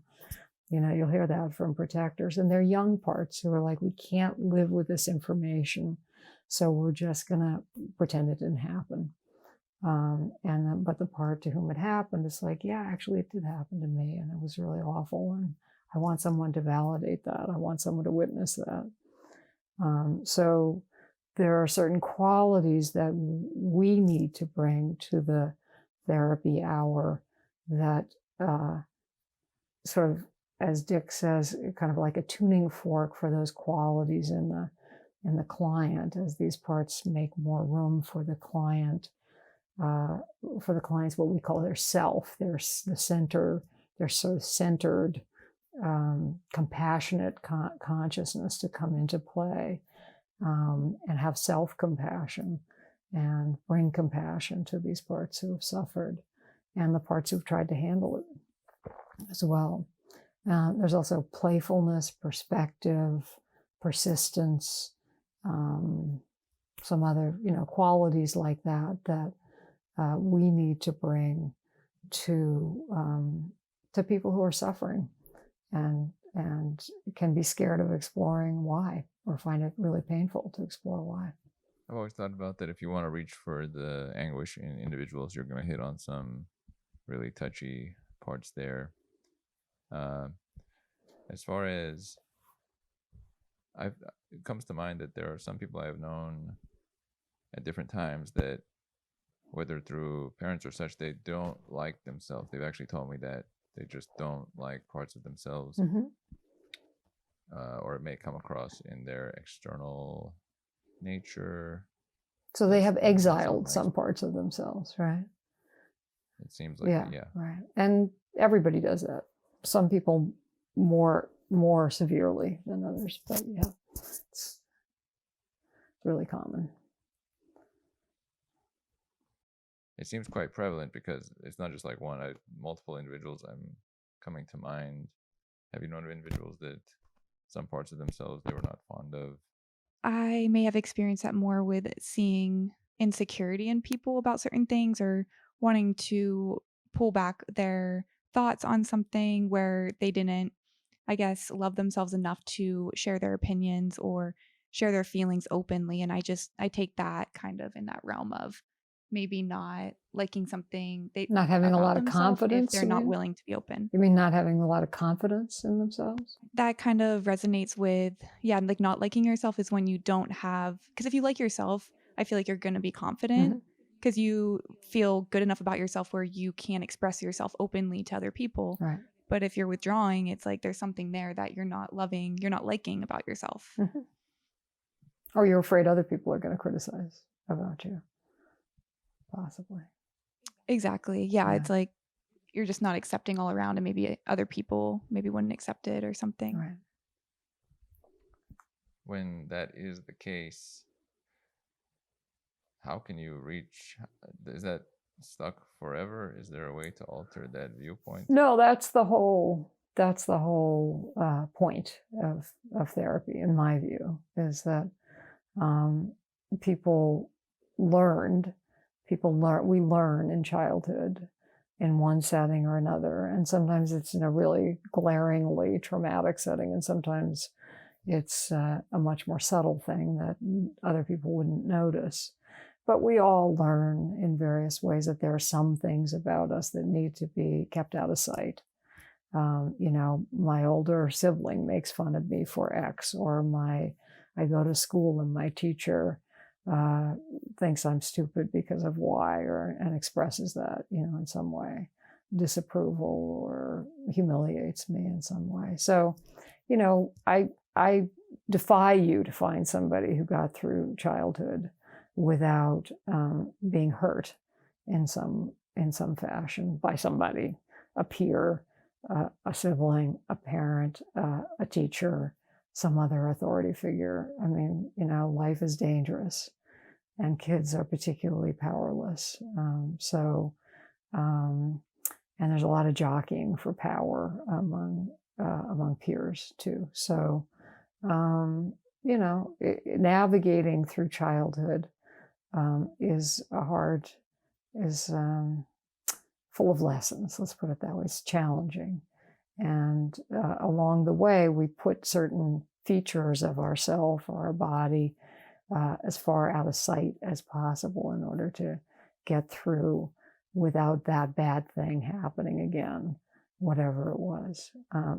You'll hear that from protectors, and they're young parts who are like, we can't live with this information, so we're just gonna pretend it didn't happen. But the part to whom it happened is like, yeah, actually it did happen to me, and it was really awful, and I want someone to validate that. I want someone to witness that. So there are certain qualities that we need to bring to the therapy hour that sort of, as Dick says, kind of like a tuning fork for those qualities in the client, as these parts make more room for the client. For the clients, what we call their self, their center, their sort of centered, compassionate consciousness to come into play, and have self-compassion and bring compassion to these parts who have suffered and the parts who've tried to handle it as well. There's also playfulness, perspective, persistence, some other, qualities like that we need to bring to people who are suffering and can be scared of exploring why, or find it really painful to explore why. I've always thought about that. If you want to reach for the anguish in individuals, you're going to hit on some really touchy parts there. As far as it comes to mind that there are some people I have known at different times that, whether through parents or such, they don't like themselves. They've actually told me that they just don't like parts of themselves, or it may come across in their external nature. So they have That's exiled nice. some parts of themselves, right? It seems like Yeah, it, yeah. right. And everybody does that. Some people more severely than others, but yeah, it's really common. It seems quite prevalent because it's not just like one. Multiple individuals I'm coming to mind. Have you known of individuals that some parts of themselves they were not fond of? I may have experienced that more with seeing insecurity in people about certain things, or wanting to pull back their thoughts on something where they didn't, I guess, love themselves enough to share their opinions or share their feelings openly. And I take that kind of in that realm of maybe not liking something Not having a about lot of themselves if confidence, they're you not mean? willing to be open. You mean not having a lot of confidence in themselves? That kind of resonates with, yeah, like not liking yourself is when you don't have, because if you like yourself, I feel like you're going to be confident because you feel good enough about yourself where you can express yourself openly to other people. Right. But if you're withdrawing, it's like there's something there that you're not loving, you're not liking about yourself. Or you're afraid other people are going to criticize about you, possibly. Exactly. Yeah, it's like you're just not accepting all around, and maybe other people maybe wouldn't accept it or something. Right. When that is the case, how can you reach? Is that stuck forever? Is there a way to alter that viewpoint? No, that's the whole point of therapy, in my view, is that we learn in childhood in one setting or another, and sometimes it's in a really glaringly traumatic setting, and sometimes it's a much more subtle thing that other people wouldn't notice. But we all learn in various ways that there are some things about us that need to be kept out of sight. My older sibling makes fun of me for X, or I go to school and my teacher thinks I'm stupid because of Y, and expresses that, in some way, disapproval or humiliates me in some way. So, I defy you to find somebody who got through childhood without being hurt in some fashion by somebody, a peer, a sibling, a parent, a teacher, some other authority figure. I mean, life is dangerous, and kids are particularly powerless. And there's a lot of jockeying for power among peers too. So, navigating through childhood is full of lessons. Let's put it that way. It's challenging. And along the way, we put certain features of ourself or our body as far out of sight as possible in order to get through without that bad thing happening again, whatever it was.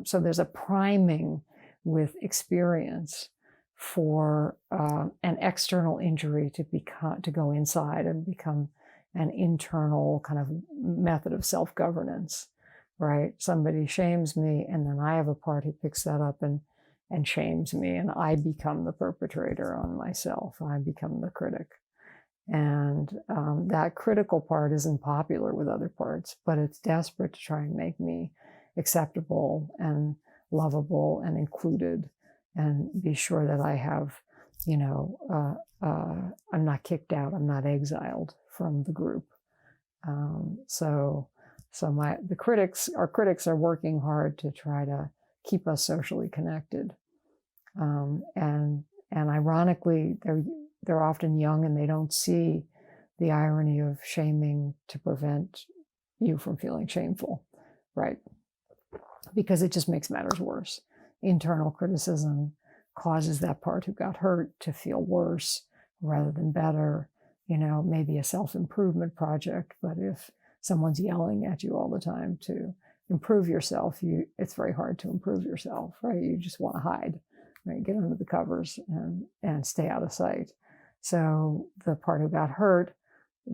So there's a priming with experience for an external injury to go inside and become an internal kind of method of self-governance, right? Somebody shames me, and then I have a part who picks that up and shames me, and I become the perpetrator on myself. I become the critic. And that critical part isn't popular with other parts, but it's desperate to try and make me acceptable and lovable and included, and be sure that I have, I'm not kicked out, I'm not exiled from the group. So our critics are working hard to try to keep us socially connected. And ironically, they're often young, and they don't see the irony of shaming to prevent you from feeling shameful, right? Because it just makes matters worse. Internal criticism causes that part who got hurt to feel worse rather than better. Maybe a self-improvement project, but if someone's yelling at you all the time to improve yourself, it's very hard to improve yourself, right? You just want to hide right? Get under the covers and stay out of sight. So the part who got hurt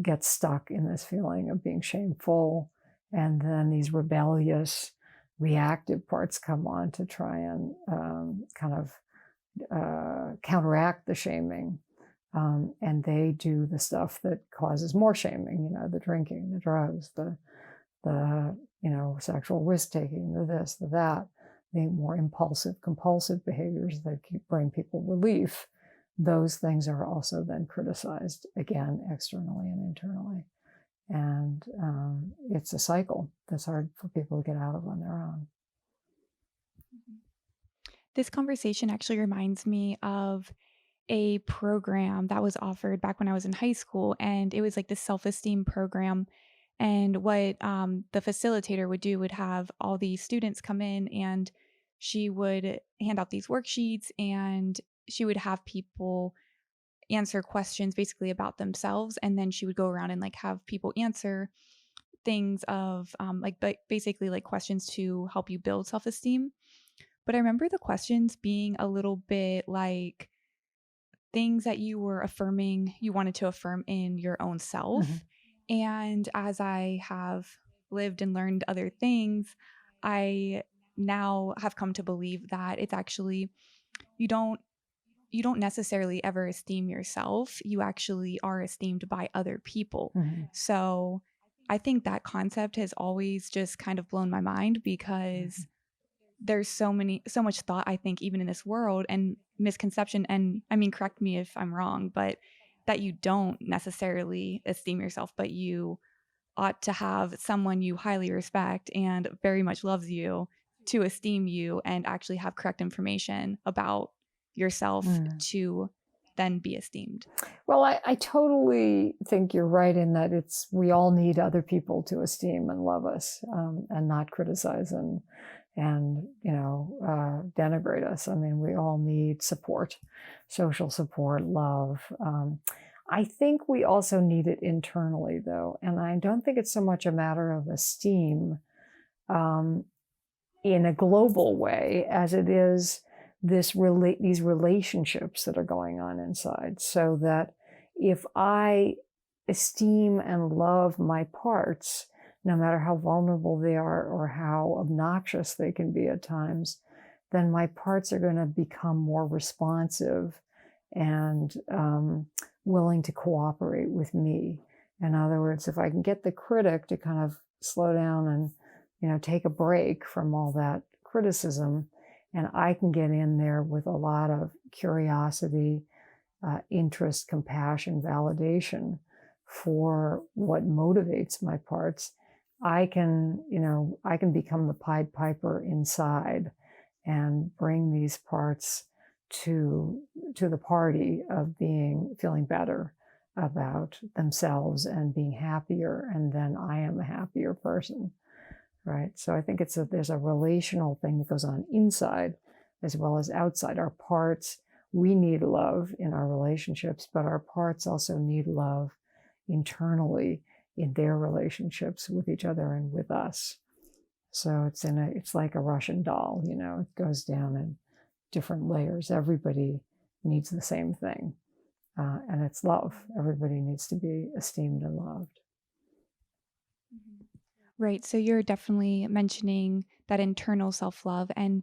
gets stuck in this feeling of being shameful, and then these rebellious, reactive parts come on to try and kind of counteract the shaming. And they do the stuff that causes more shaming, the drinking, the drugs, the sexual risk-taking, the this, the that, the more impulsive, compulsive behaviors that bring people relief. Those things are also then criticized, again, externally and internally. And it's a cycle that's hard for people to get out of on their own. This conversation actually reminds me of a program that was offered back when I was in high school, and it was like the Self-Esteem program. And what the facilitator would do would have all these students come in, and she would hand out these worksheets, and she would have people answer questions basically about themselves, and then she would go around and like have people answer things of basically like questions to help you build self-esteem. But I remember the questions being a little bit like things that you wanted to affirm in your own self. Mm-hmm. And as I have lived and learned other things, I now have come to believe that it's actually, you don't necessarily ever esteem yourself. You actually are esteemed by other people. Mm-hmm. So I think that concept has always just kind of blown my mind, because there's so much thought, I think, even in this world, and misconception. And I mean, correct me if I'm wrong, but that you don't necessarily esteem yourself, but you ought to have someone you highly respect and very much loves you to esteem you and actually have correct information about yourself to then be esteemed. Well, I totally think you're right in that we all need other people to esteem and love us, and not criticize and denigrate us. I mean, we all need support, social support, love. I think we also need it internally, though, and I don't think it's so much a matter of esteem in a global way as it is these relationships that are going on inside. So that if I esteem and love my parts, no matter how vulnerable they are or how obnoxious they can be at times, then my parts are going to become more responsive and willing to cooperate with me. In other words, if I can get the critic to kind of slow down and, take a break from all that criticism, and I can get in there with a lot of curiosity, interest, compassion, validation for what motivates my parts, I can become the Pied Piper inside and bring these parts to the party of feeling better about themselves and being happier, and then I am a happier person, right? So I think there's a relational thing that goes on inside as well as outside. Our parts, we need love in our relationships, but our parts also need love internally in their relationships with each other and with us. So it's like a Russian doll, it goes down in different layers. Everybody needs the same thing, and it's love. Everybody needs to be esteemed and loved. Right. So you're definitely mentioning that internal self-love, and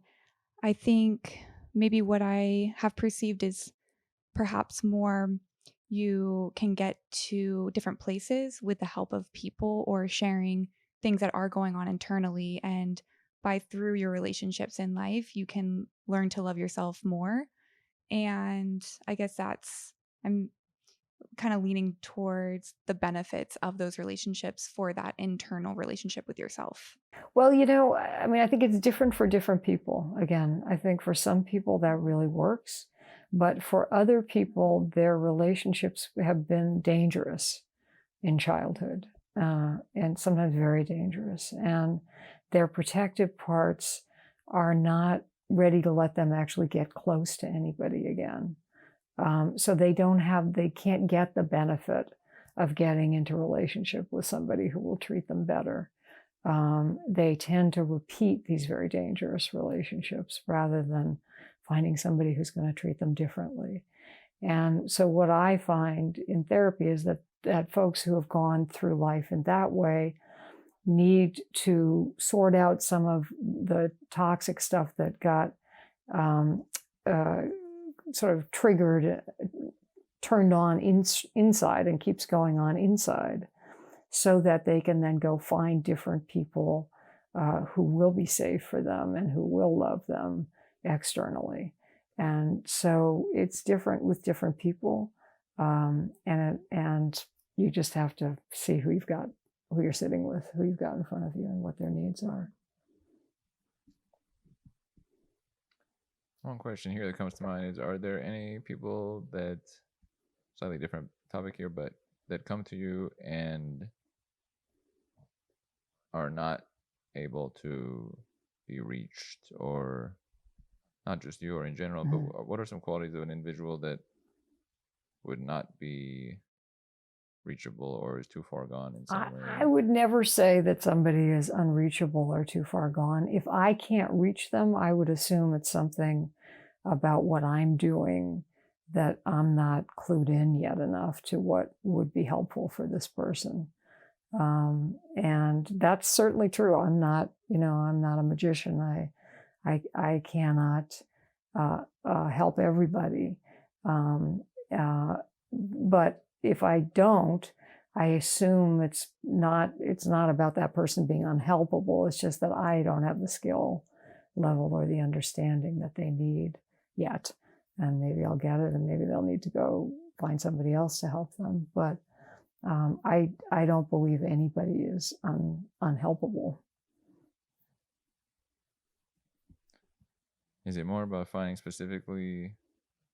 I think maybe what I have perceived is perhaps more you can get to different places with the help of people or sharing things that are going on internally. And through your relationships in life, you can learn to love yourself more. And I guess I'm kind of leaning towards the benefits of those relationships for that internal relationship with yourself. Well, I think it's different for different people. Again, I think for some people that really works. But for other people, their relationships have been dangerous in childhood, and sometimes very dangerous. And their protective parts are not ready to let them actually get close to anybody again. So they can't get the benefit of getting into a relationship with somebody who will treat them better. They tend to repeat these very dangerous relationships rather than finding somebody who's going to treat them differently. And so what I find in therapy is that folks who have gone through life in that way need to sort out some of the toxic stuff that got sort of triggered, turned on inside and keeps going on inside, so that they can then go find different people who will be safe for them and who will love them externally. And so it's different with different people, and you just have to see who you're sitting with, who you've got in front of you, and what their needs are. One question here that comes to mind is, are there any people that, slightly different topic here, but that come to you and are not able to be reached, or not just you or in general, but what are some qualities of an individual that would not be reachable or is too far gone in some way? I would never say that somebody is unreachable or too far gone. If I can't reach them, I would assume it's something about what I'm doing that I'm not clued in yet enough to what would be helpful for this person. And that's certainly true. I'm not a magician. I cannot help everybody. But if I don't, I assume it's not about that person being unhelpable. It's just that I don't have the skill level or the understanding that they need yet. And maybe I'll get it, and maybe they'll need to go find somebody else to help them. But I don't believe anybody is unhelpable. Is it more about finding specifically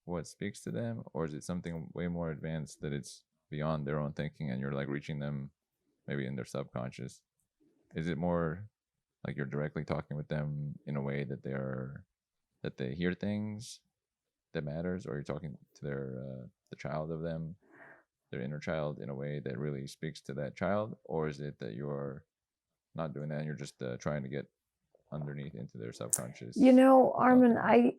what speaks to them, or is it something way more advanced that it's beyond their own thinking and you're like reaching them maybe in their subconscious? Is it more like you're directly talking with them in a way that they hear things that matters, or you're talking to the child of them, their inner child, in a way that really speaks to that child? Or is it that you're not doing that and you're just trying to get underneath into their subconscious? Armin, I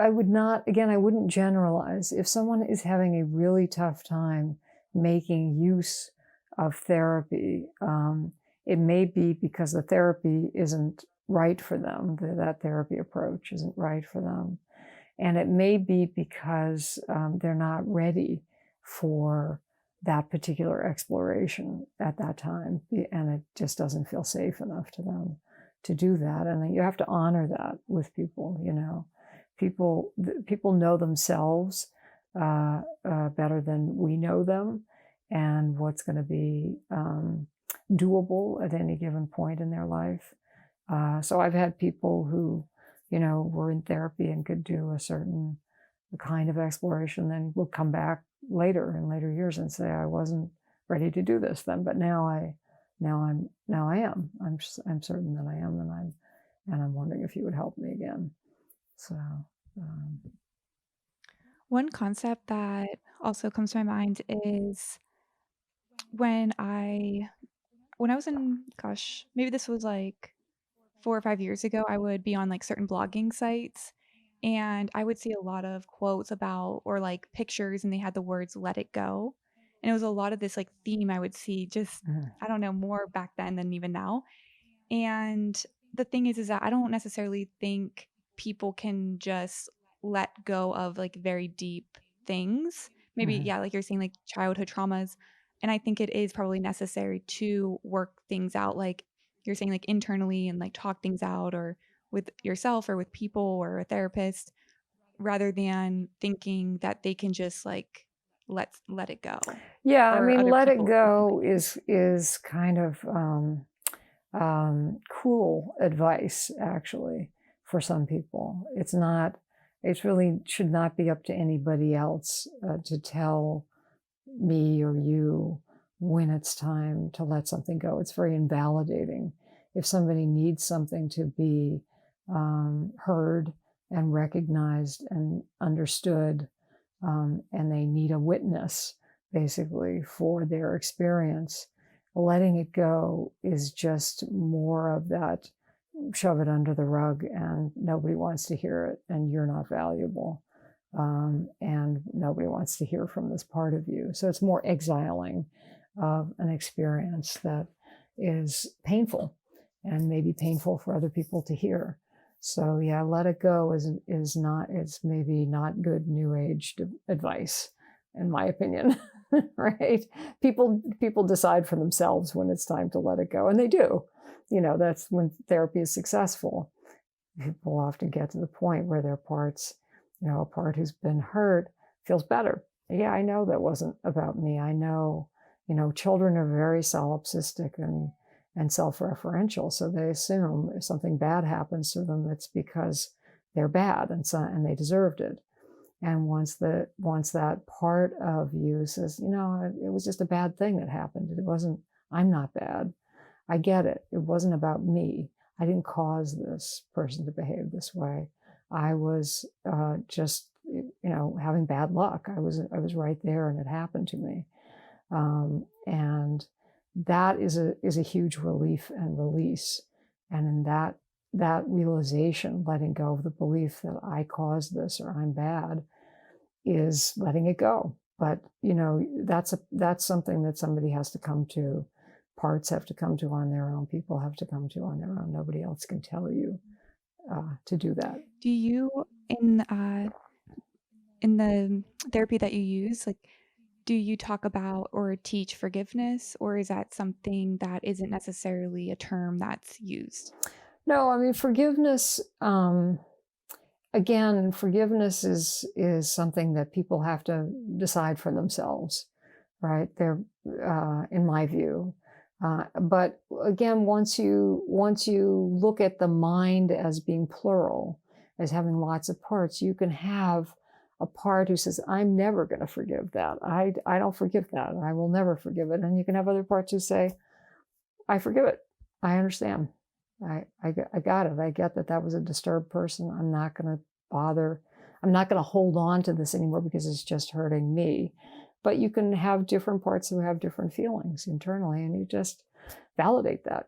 would not, again, I wouldn't generalize. If someone is having a really tough time making use of therapy, it may be because the therapy isn't right for them, that therapy approach isn't right for them. And it may be because they're not ready for that particular exploration at that time, and it just doesn't feel safe enough to them to do that. And you have to honor that with people. People know themselves better than we know them, and what's going to be doable at any given point in their life. So I've had people who were in therapy and could do a certain kind of exploration, then will come back later in later years and say, I wasn't ready to do this then, but now I am. I'm certain that I am, and I'm wondering if you would help me again. So one concept that also comes to my mind is when I was in, maybe this was like 4 or 5 years ago, I would be on like certain blogging sites, and I would see a lot of quotes about, or like pictures, and they had the words "let it go." And it was a lot of this like theme I would see, just, I don't know, more back then than even now. And the thing is that I don't necessarily think people can just let go of like very deep things. Maybe, yeah, like you're saying, like childhood traumas. And I think it is probably necessary to work things out, like you're saying, like internally, and like talk things out, or with yourself or with people or a therapist, rather than thinking that they can just like let it go. Yeah, I mean, let it people go is kind of cruel advice, actually, for some people. It really should not be up to anybody else to tell me or you when it's time to let something go. It's very invalidating. If somebody needs something to be heard and recognized and understood, and they need a witness, basically, for their experience, letting it go is just more of that shove it under the rug, and nobody wants to hear it, and you're not valuable, and nobody wants to hear from this part of you. So it's more exiling of an experience that is painful, and maybe painful for other people to hear. So yeah, let it go is not, it's maybe not good New Age advice, in my opinion. Right? People decide for themselves when it's time to let it go, and they do. That's when therapy is successful. People often get to the point where their parts, a part who's been hurt feels better. Yeah, I know that wasn't about me. I know, children are very solipsistic and self-referential. So they assume if something bad happens to them, it's because they're bad and they deserved it. And once that part of you says, it was just a bad thing that happened. It wasn't, I'm not bad. I get it. It wasn't about me. I didn't cause this person to behave this way. I was just, having bad luck. I was right there, and it happened to me. And that is a huge relief and release. And in that realization, letting go of the belief that I caused this or I'm bad, is letting it go. But that's something that somebody has to come to. Parts have to come to on their own. People have to come to on their own. Nobody else can tell you to do that. Do you, in the therapy that you use, do you talk about or teach forgiveness, or is that something that isn't necessarily a term that's used? No, I mean, forgiveness, again, forgiveness is something that people have to decide for themselves, right? They're, in my view. But again, once you look at the mind as being plural, as having lots of parts, you can have a part who says, I'm never going to forgive that. I don't forgive that. I will never forgive it. And you can have other parts who say, I forgive it. I understand. I got it. I get that was a disturbed person. I'm not going to bother. I'm not going to hold on to this anymore because it's just hurting me. But you can have different parts who have different feelings internally, and you just validate that.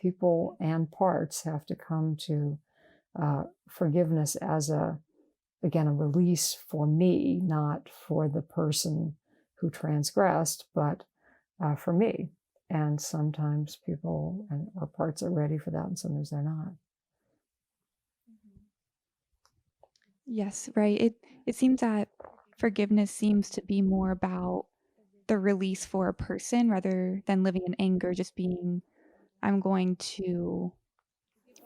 People and parts have to come to forgiveness as a release for me, not for the person who transgressed, but for me. And sometimes people or parts are ready for that, and sometimes they're not. Yes, right. It seems that forgiveness seems to be more about the release for a person rather than living in anger, just being, I'm going to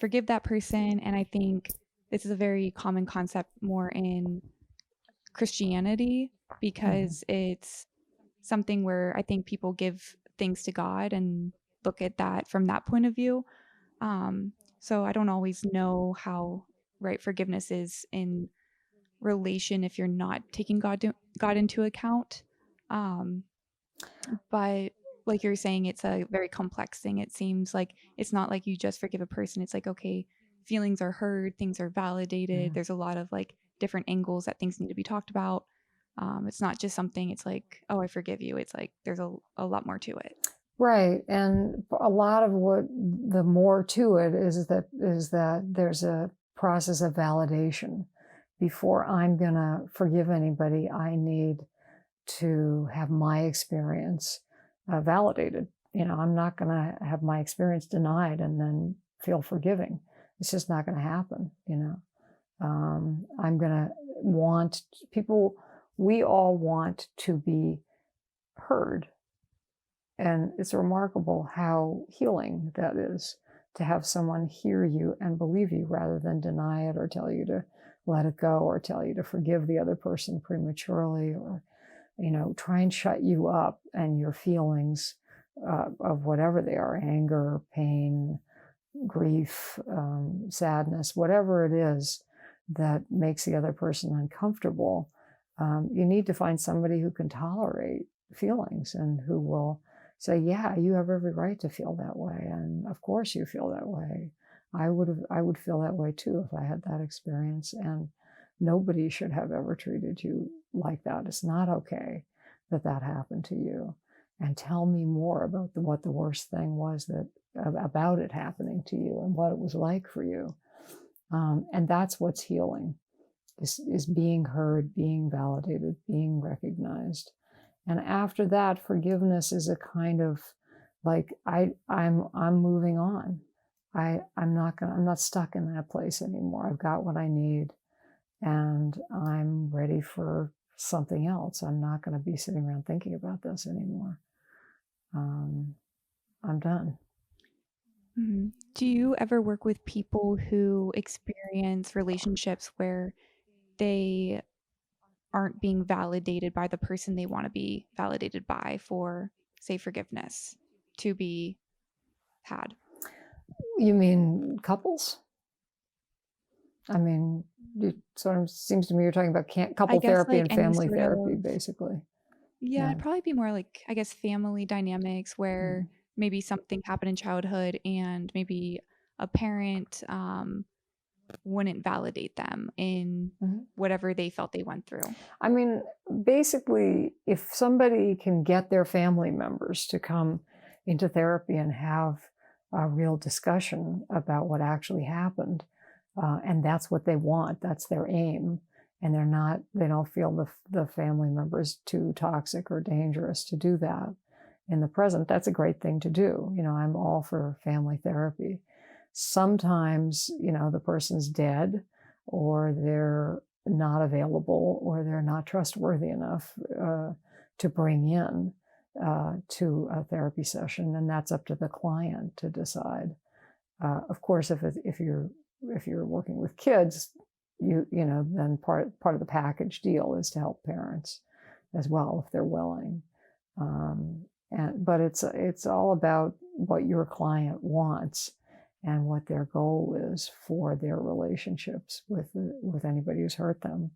forgive that person. And I think this is a very common concept more in Christianity, because it's something where I think people give things to God and look at that from that point of view. So I don't always know how right forgiveness is in relation if you're not taking God into account. But like you're saying, it's a very complex thing. It seems like it's not like you just forgive a person. It's like, okay, feelings are heard, things are validated. There's a lot of different angles that things need to be talked about. It's not just something, it's like, oh, I forgive you. It's like there's a lot more to it. Right. And a lot of what the more to it is that there's a process of validation. Before I'm going to forgive anybody, I need to have my experience validated. I'm not going to have my experience denied and then feel forgiving. It's just not going to happen. I'm going to want people, we all want to be heard. And it's remarkable how healing that is, to have someone hear you and believe you rather than deny it or tell you to let it go or tell you to forgive the other person prematurely, or, try and shut you up and your feelings of whatever they are, anger, pain, grief, sadness, whatever it is that makes the other person uncomfortable. You need to find somebody who can tolerate feelings and who will say, yeah, you have every right to feel that way. And of course you feel that way. I would feel that way too if I had that experience. And nobody should have ever treated you like that. It's not okay that happened to you. and tell me more about what the worst thing was about it happening to you and what it was like for you. And that's what's healing, is being heard, being validated, being recognized. And after that, forgiveness is a kind of like, I'm moving on. I'm not stuck in that place anymore. I've got what I need, and I'm ready for something else. I'm not going to be sitting around thinking about this anymore. I'm done. Mhm. Do you ever work with people who experience relationships where they aren't being validated by the person they want to be validated by for, say, forgiveness to be had? You mean couples? I mean, it sort of seems to me you're talking about couple guess, therapy like, and any family sort therapy, of basically. Yeah, Yeah. it'd probably be more like, I guess, family dynamics where maybe something happened in childhood and maybe a parent wouldn't validate them in whatever they felt they went through. I mean, basically, if somebody can get their family members to come into therapy and have a real discussion about what actually happened, and that's what they want, that's their aim, and they don't feel the family members too toxic or dangerous to do that in the present, that's a great thing to do. I'm all for family therapy. Sometimes, the person's dead, or they're not available, or they're not trustworthy enough to bring in to a therapy session, and that's up to the client to decide. Of course, if you're working with kids, then part of the package deal is to help parents as well if they're willing. But it's all about what your client wants and what their goal is for their relationships with anybody who's hurt them.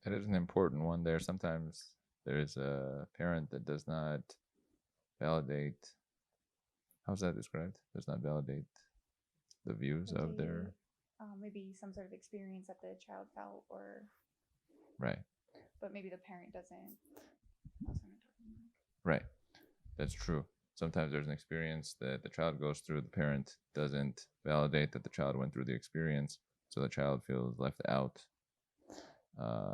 That is an important one there. Sometimes there is a parent that does not validate. How's that described? Does not validate the views of their... maybe some sort of experience that the child felt, or... Right. But maybe the parent doesn't. Right. That's true. Sometimes there's an experience that the child goes through, the parent doesn't validate that the child went through the experience, so the child feels left out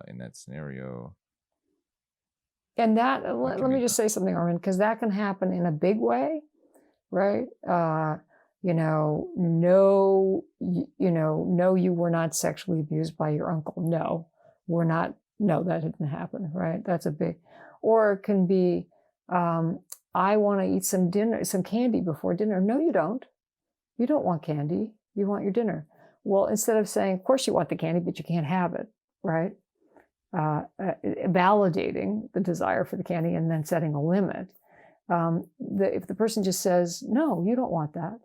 in that scenario. And that, let me just say something, Armin, because that can happen in a big way, right? No, you were not sexually abused by your uncle. No, we're not. No, that didn't happen, right? That's a big, or it can be, I want to eat some candy before dinner. No, you don't. You don't want candy. You want your dinner. Well, instead of saying, of course you want the candy, but you can't have it, right? Validating the desire for the candy and then setting a limit. If the person just says, no, you don't want that,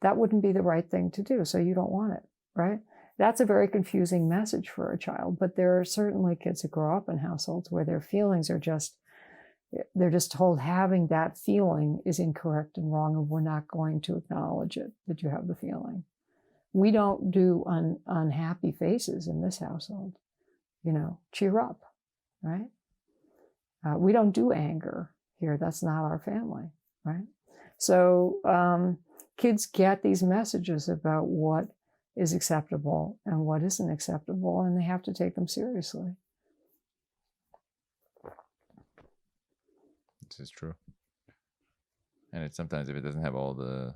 that wouldn't be the right thing to do, so you don't want it, right? That's a very confusing message for a child, but there are certainly kids who grow up in households where their feelings are they're just told having that feeling is incorrect and wrong, and we're not going to acknowledge it, that you have the feeling. We don't do unhappy faces in this household. Cheer up, right? We don't do anger here. That's not our family, right? So kids get these messages about what is acceptable and what isn't acceptable, and they have to take them seriously. This is true. And it's sometimes, if it doesn't have all the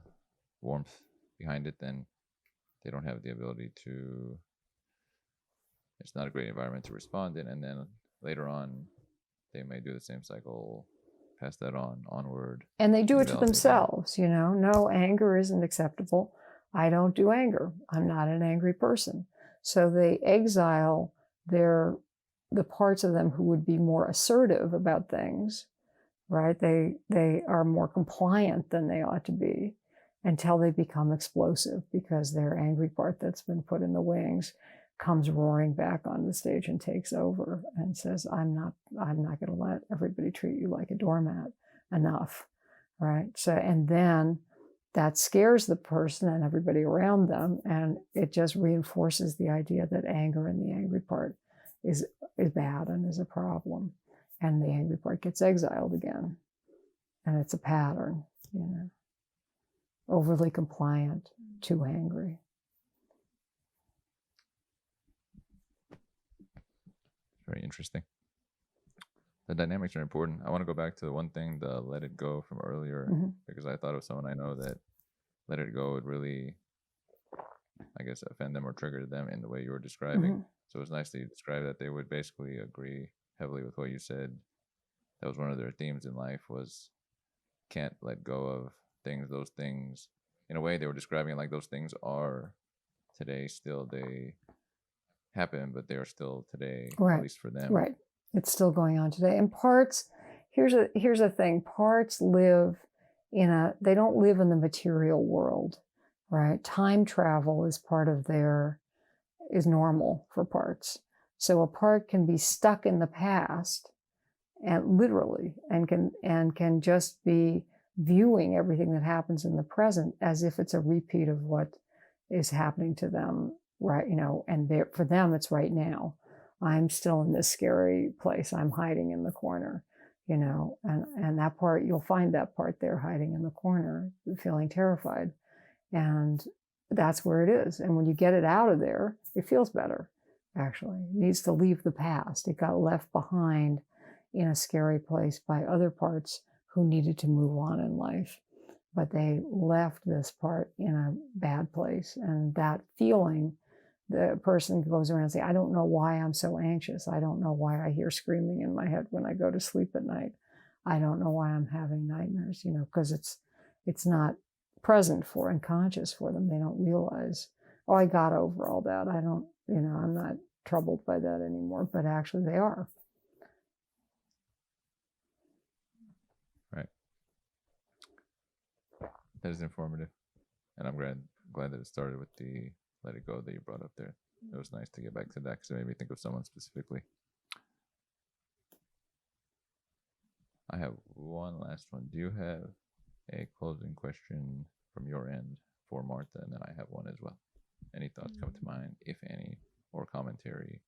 warmth behind it, then they don't have the ability to... It's not a great environment to respond in, and then later on, they may do the same cycle, pass that onward. And they do it to themselves, No, anger isn't acceptable. I don't do anger. I'm not an angry person. So they exile the parts of them who would be more assertive about things, right? They are more compliant than they ought to be until they become explosive, because their angry part that's been put in the wings comes roaring back on the stage and takes over and says, I'm not going to let everybody treat you like a doormat. Enough, right? So, and then that scares the person and everybody around them, and it just reinforces the idea that anger and the angry part is bad and is a problem. And the angry part gets exiled again. And it's a pattern, overly compliant, too angry. Very interesting. The dynamics are important. I want to go back to the one thing, the let it go from earlier, because I thought of someone I know that let it go would really, I guess, offend them or trigger them in the way you were describing. So it was nice that you described that they would basically agree heavily with what you said. That was one of their themes in life, was can't let go of things. Those things, in a way, they were describing like those things are today still. They happen, but they are still today, right. At least for them. Right. It's still going on today. And parts, here's a thing. Parts live they don't live in the material world, right? Time travel is is normal for parts. So a part can be stuck in the past, and literally, and can just be viewing everything that happens in the present as if it's a repeat of what is happening to them, right? And for them, it's right now. I'm still in this scary place. I'm hiding in the corner, and that part, you'll find that part there hiding in the corner, feeling terrified. And that's where it is. And when you get it out of there, it feels better, actually. It needs to leave the past. It got left behind in a scary place by other parts who needed to move on in life. But they left this part in a bad place. And that feeling, the person goes around and says, I don't know why I'm so anxious. I don't know why I hear screaming in my head when I go to sleep at night. I don't know why I'm having nightmares, because it's not present for and conscious for them. They don't realize, oh, I got over all that. I don't, I'm not troubled by that anymore. But actually they are. Right. That is informative. And I'm glad that it started with the let it go that you brought up there. It was nice to get back to that because it made me think of someone specifically. I have one last one. Do you have a closing question from your end for Martha? And then I have one as well. Any thoughts come to mind, if any, or commentary?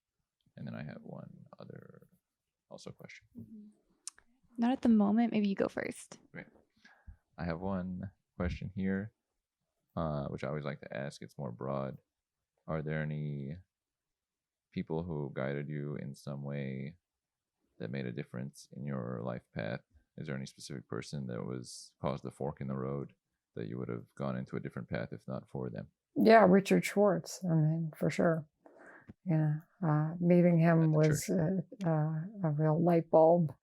And then I have one other also question. Not at the moment. Maybe you go first. Great. I have one question here, which I always like to ask. It's more broad. Are there any people who guided you in some way that made a difference in your life path? Is there any specific person that caused a fork in the road that you would have gone into a different path if not for them? Yeah, Richard Schwartz. I mean, for sure. Meeting him was a real light bulb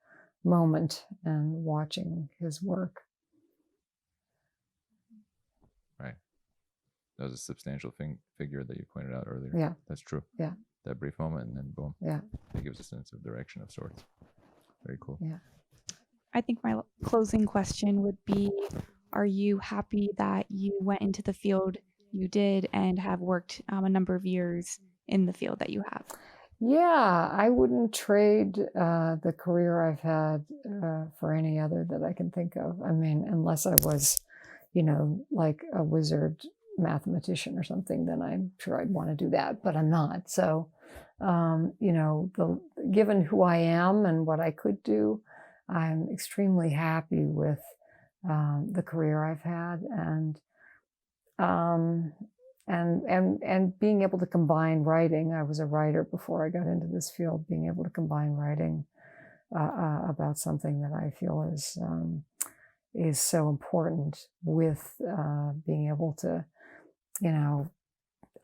moment, and watching his work. Right. That was a substantial figure that you pointed out earlier. Yeah. That's true. Yeah. That brief moment, and then boom. Yeah. It gives a sense of direction of sorts. Very cool. Yeah. I think my closing question would be, are you happy that you went into the field you did and have worked a number of years in the field that you have? Yeah, I wouldn't trade the career I've had for any other that I can think of. I mean, unless I was, like a wizard mathematician or something, then I'm sure I'd want to do that, but I'm not. So, given who I am and what I could do, I'm extremely happy with the career I've had, and being able to combine writing. I was a writer before I got into this field. Being able to combine writing about something that I feel is so important with being able to,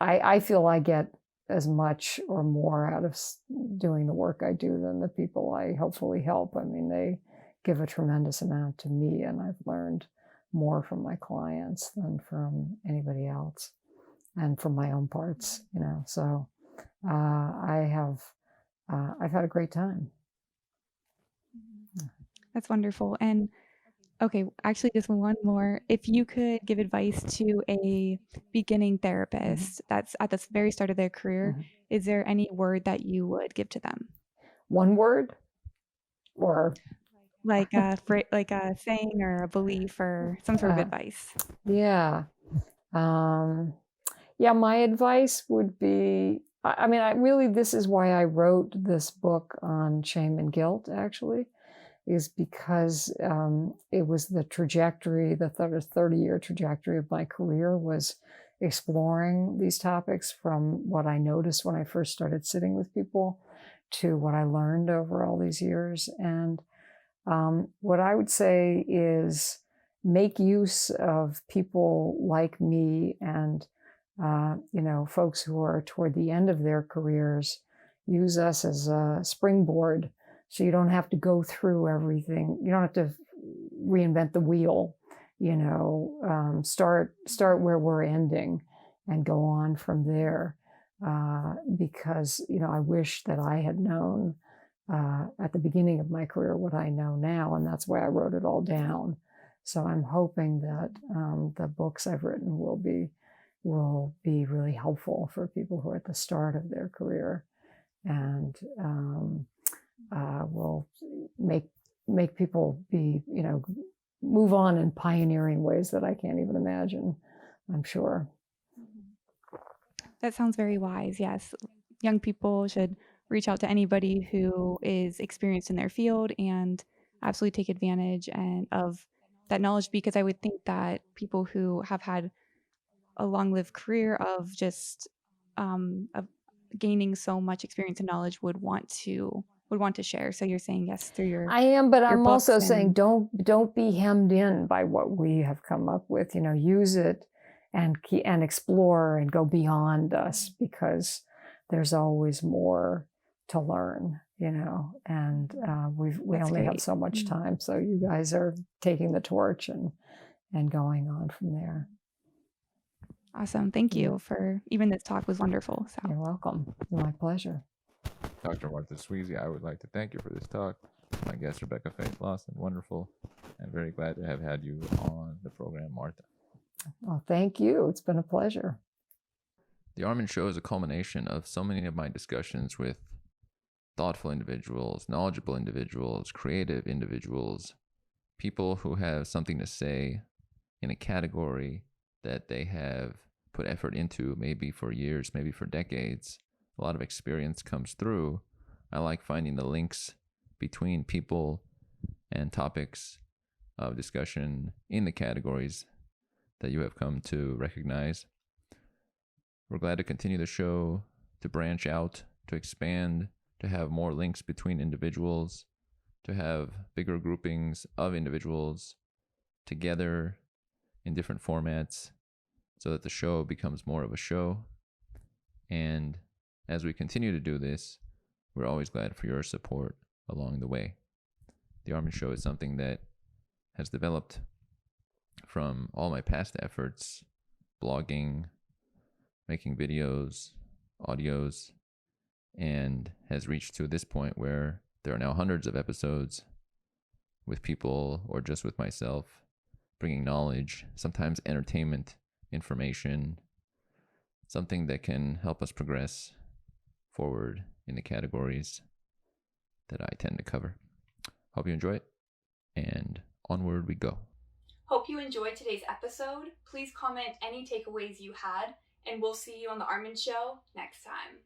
I feel I get as much or more out of doing the work I do than the people I hopefully help. I mean, they give a tremendous amount to me, and I've learned more from my clients than from anybody else, and from my own parts, So I've had a great time. That's wonderful. And okay, actually just one more. If you could give advice to a beginning therapist that's at the very start of their career, is there any word that you would give to them? One word? Or like a saying or a belief or some sort of advice? Yeah. My advice would be this is why I wrote this book on shame and guilt, actually, is because it was the trajectory, the 30-year trajectory of my career was exploring these topics, from what I noticed when I first started sitting with people to what I learned over all these years. And what I would say is make use of people like me and folks who are toward the end of their careers. Use us as a springboard, so you don't have to go through everything. You don't have to reinvent the wheel. Start where we're ending and go on from there. Because I wish that I had known at the beginning of my career what I know now, and that's why I wrote it all down. So I'm hoping that the books I've written will be really helpful for people who are at the start of their career, and will make people be, move on in pioneering ways that I can't even imagine, I'm sure. That sounds very wise. Yes. Young people should reach out to anybody who is experienced in their field and absolutely take advantage of that knowledge, because I would think that people who have had a long-lived career of just of gaining so much experience and knowledge would want to share. So you're saying yes through your I am, but I'm books also saying don't be hemmed in by what we have come up with. Use it and explore and go beyond us, because there's always more to learn. And we only have so much time. So you guys are taking the torch and going on from there. Awesome. Thank you for even this talk was wonderful. So. You're welcome. My pleasure. Dr. Martha Sweezy, I would like to thank you for this talk. My guest, Rebecca Faith Lawson, wonderful, and very glad to have had you on the program, Martha. Well, thank you. It's been a pleasure. The Armin Show is a culmination of so many of my discussions with thoughtful individuals, knowledgeable individuals, creative individuals, people who have something to say in a category that they have put effort into, maybe for years, maybe for decades. A lot of experience comes through. I like finding the links between people and topics of discussion in the categories that you have come to recognize. We're glad to continue the show, to branch out, to expand, to have more links between individuals, to have bigger groupings of individuals together in different formats, so that the show becomes more of a show. And as we continue to do this, we're always glad for your support along the way. The Armin Show is something that has developed from all my past efforts, blogging, making videos, audios, and has reached to this point where there are now hundreds of episodes with people or just with myself, bringing knowledge, sometimes entertainment, information, something that can help us progress forward in the categories that I tend to cover. Hope you enjoy it, and onward we go. Hope you enjoyed today's episode. Please comment any takeaways you had, and we'll see you on the Armin Show next time.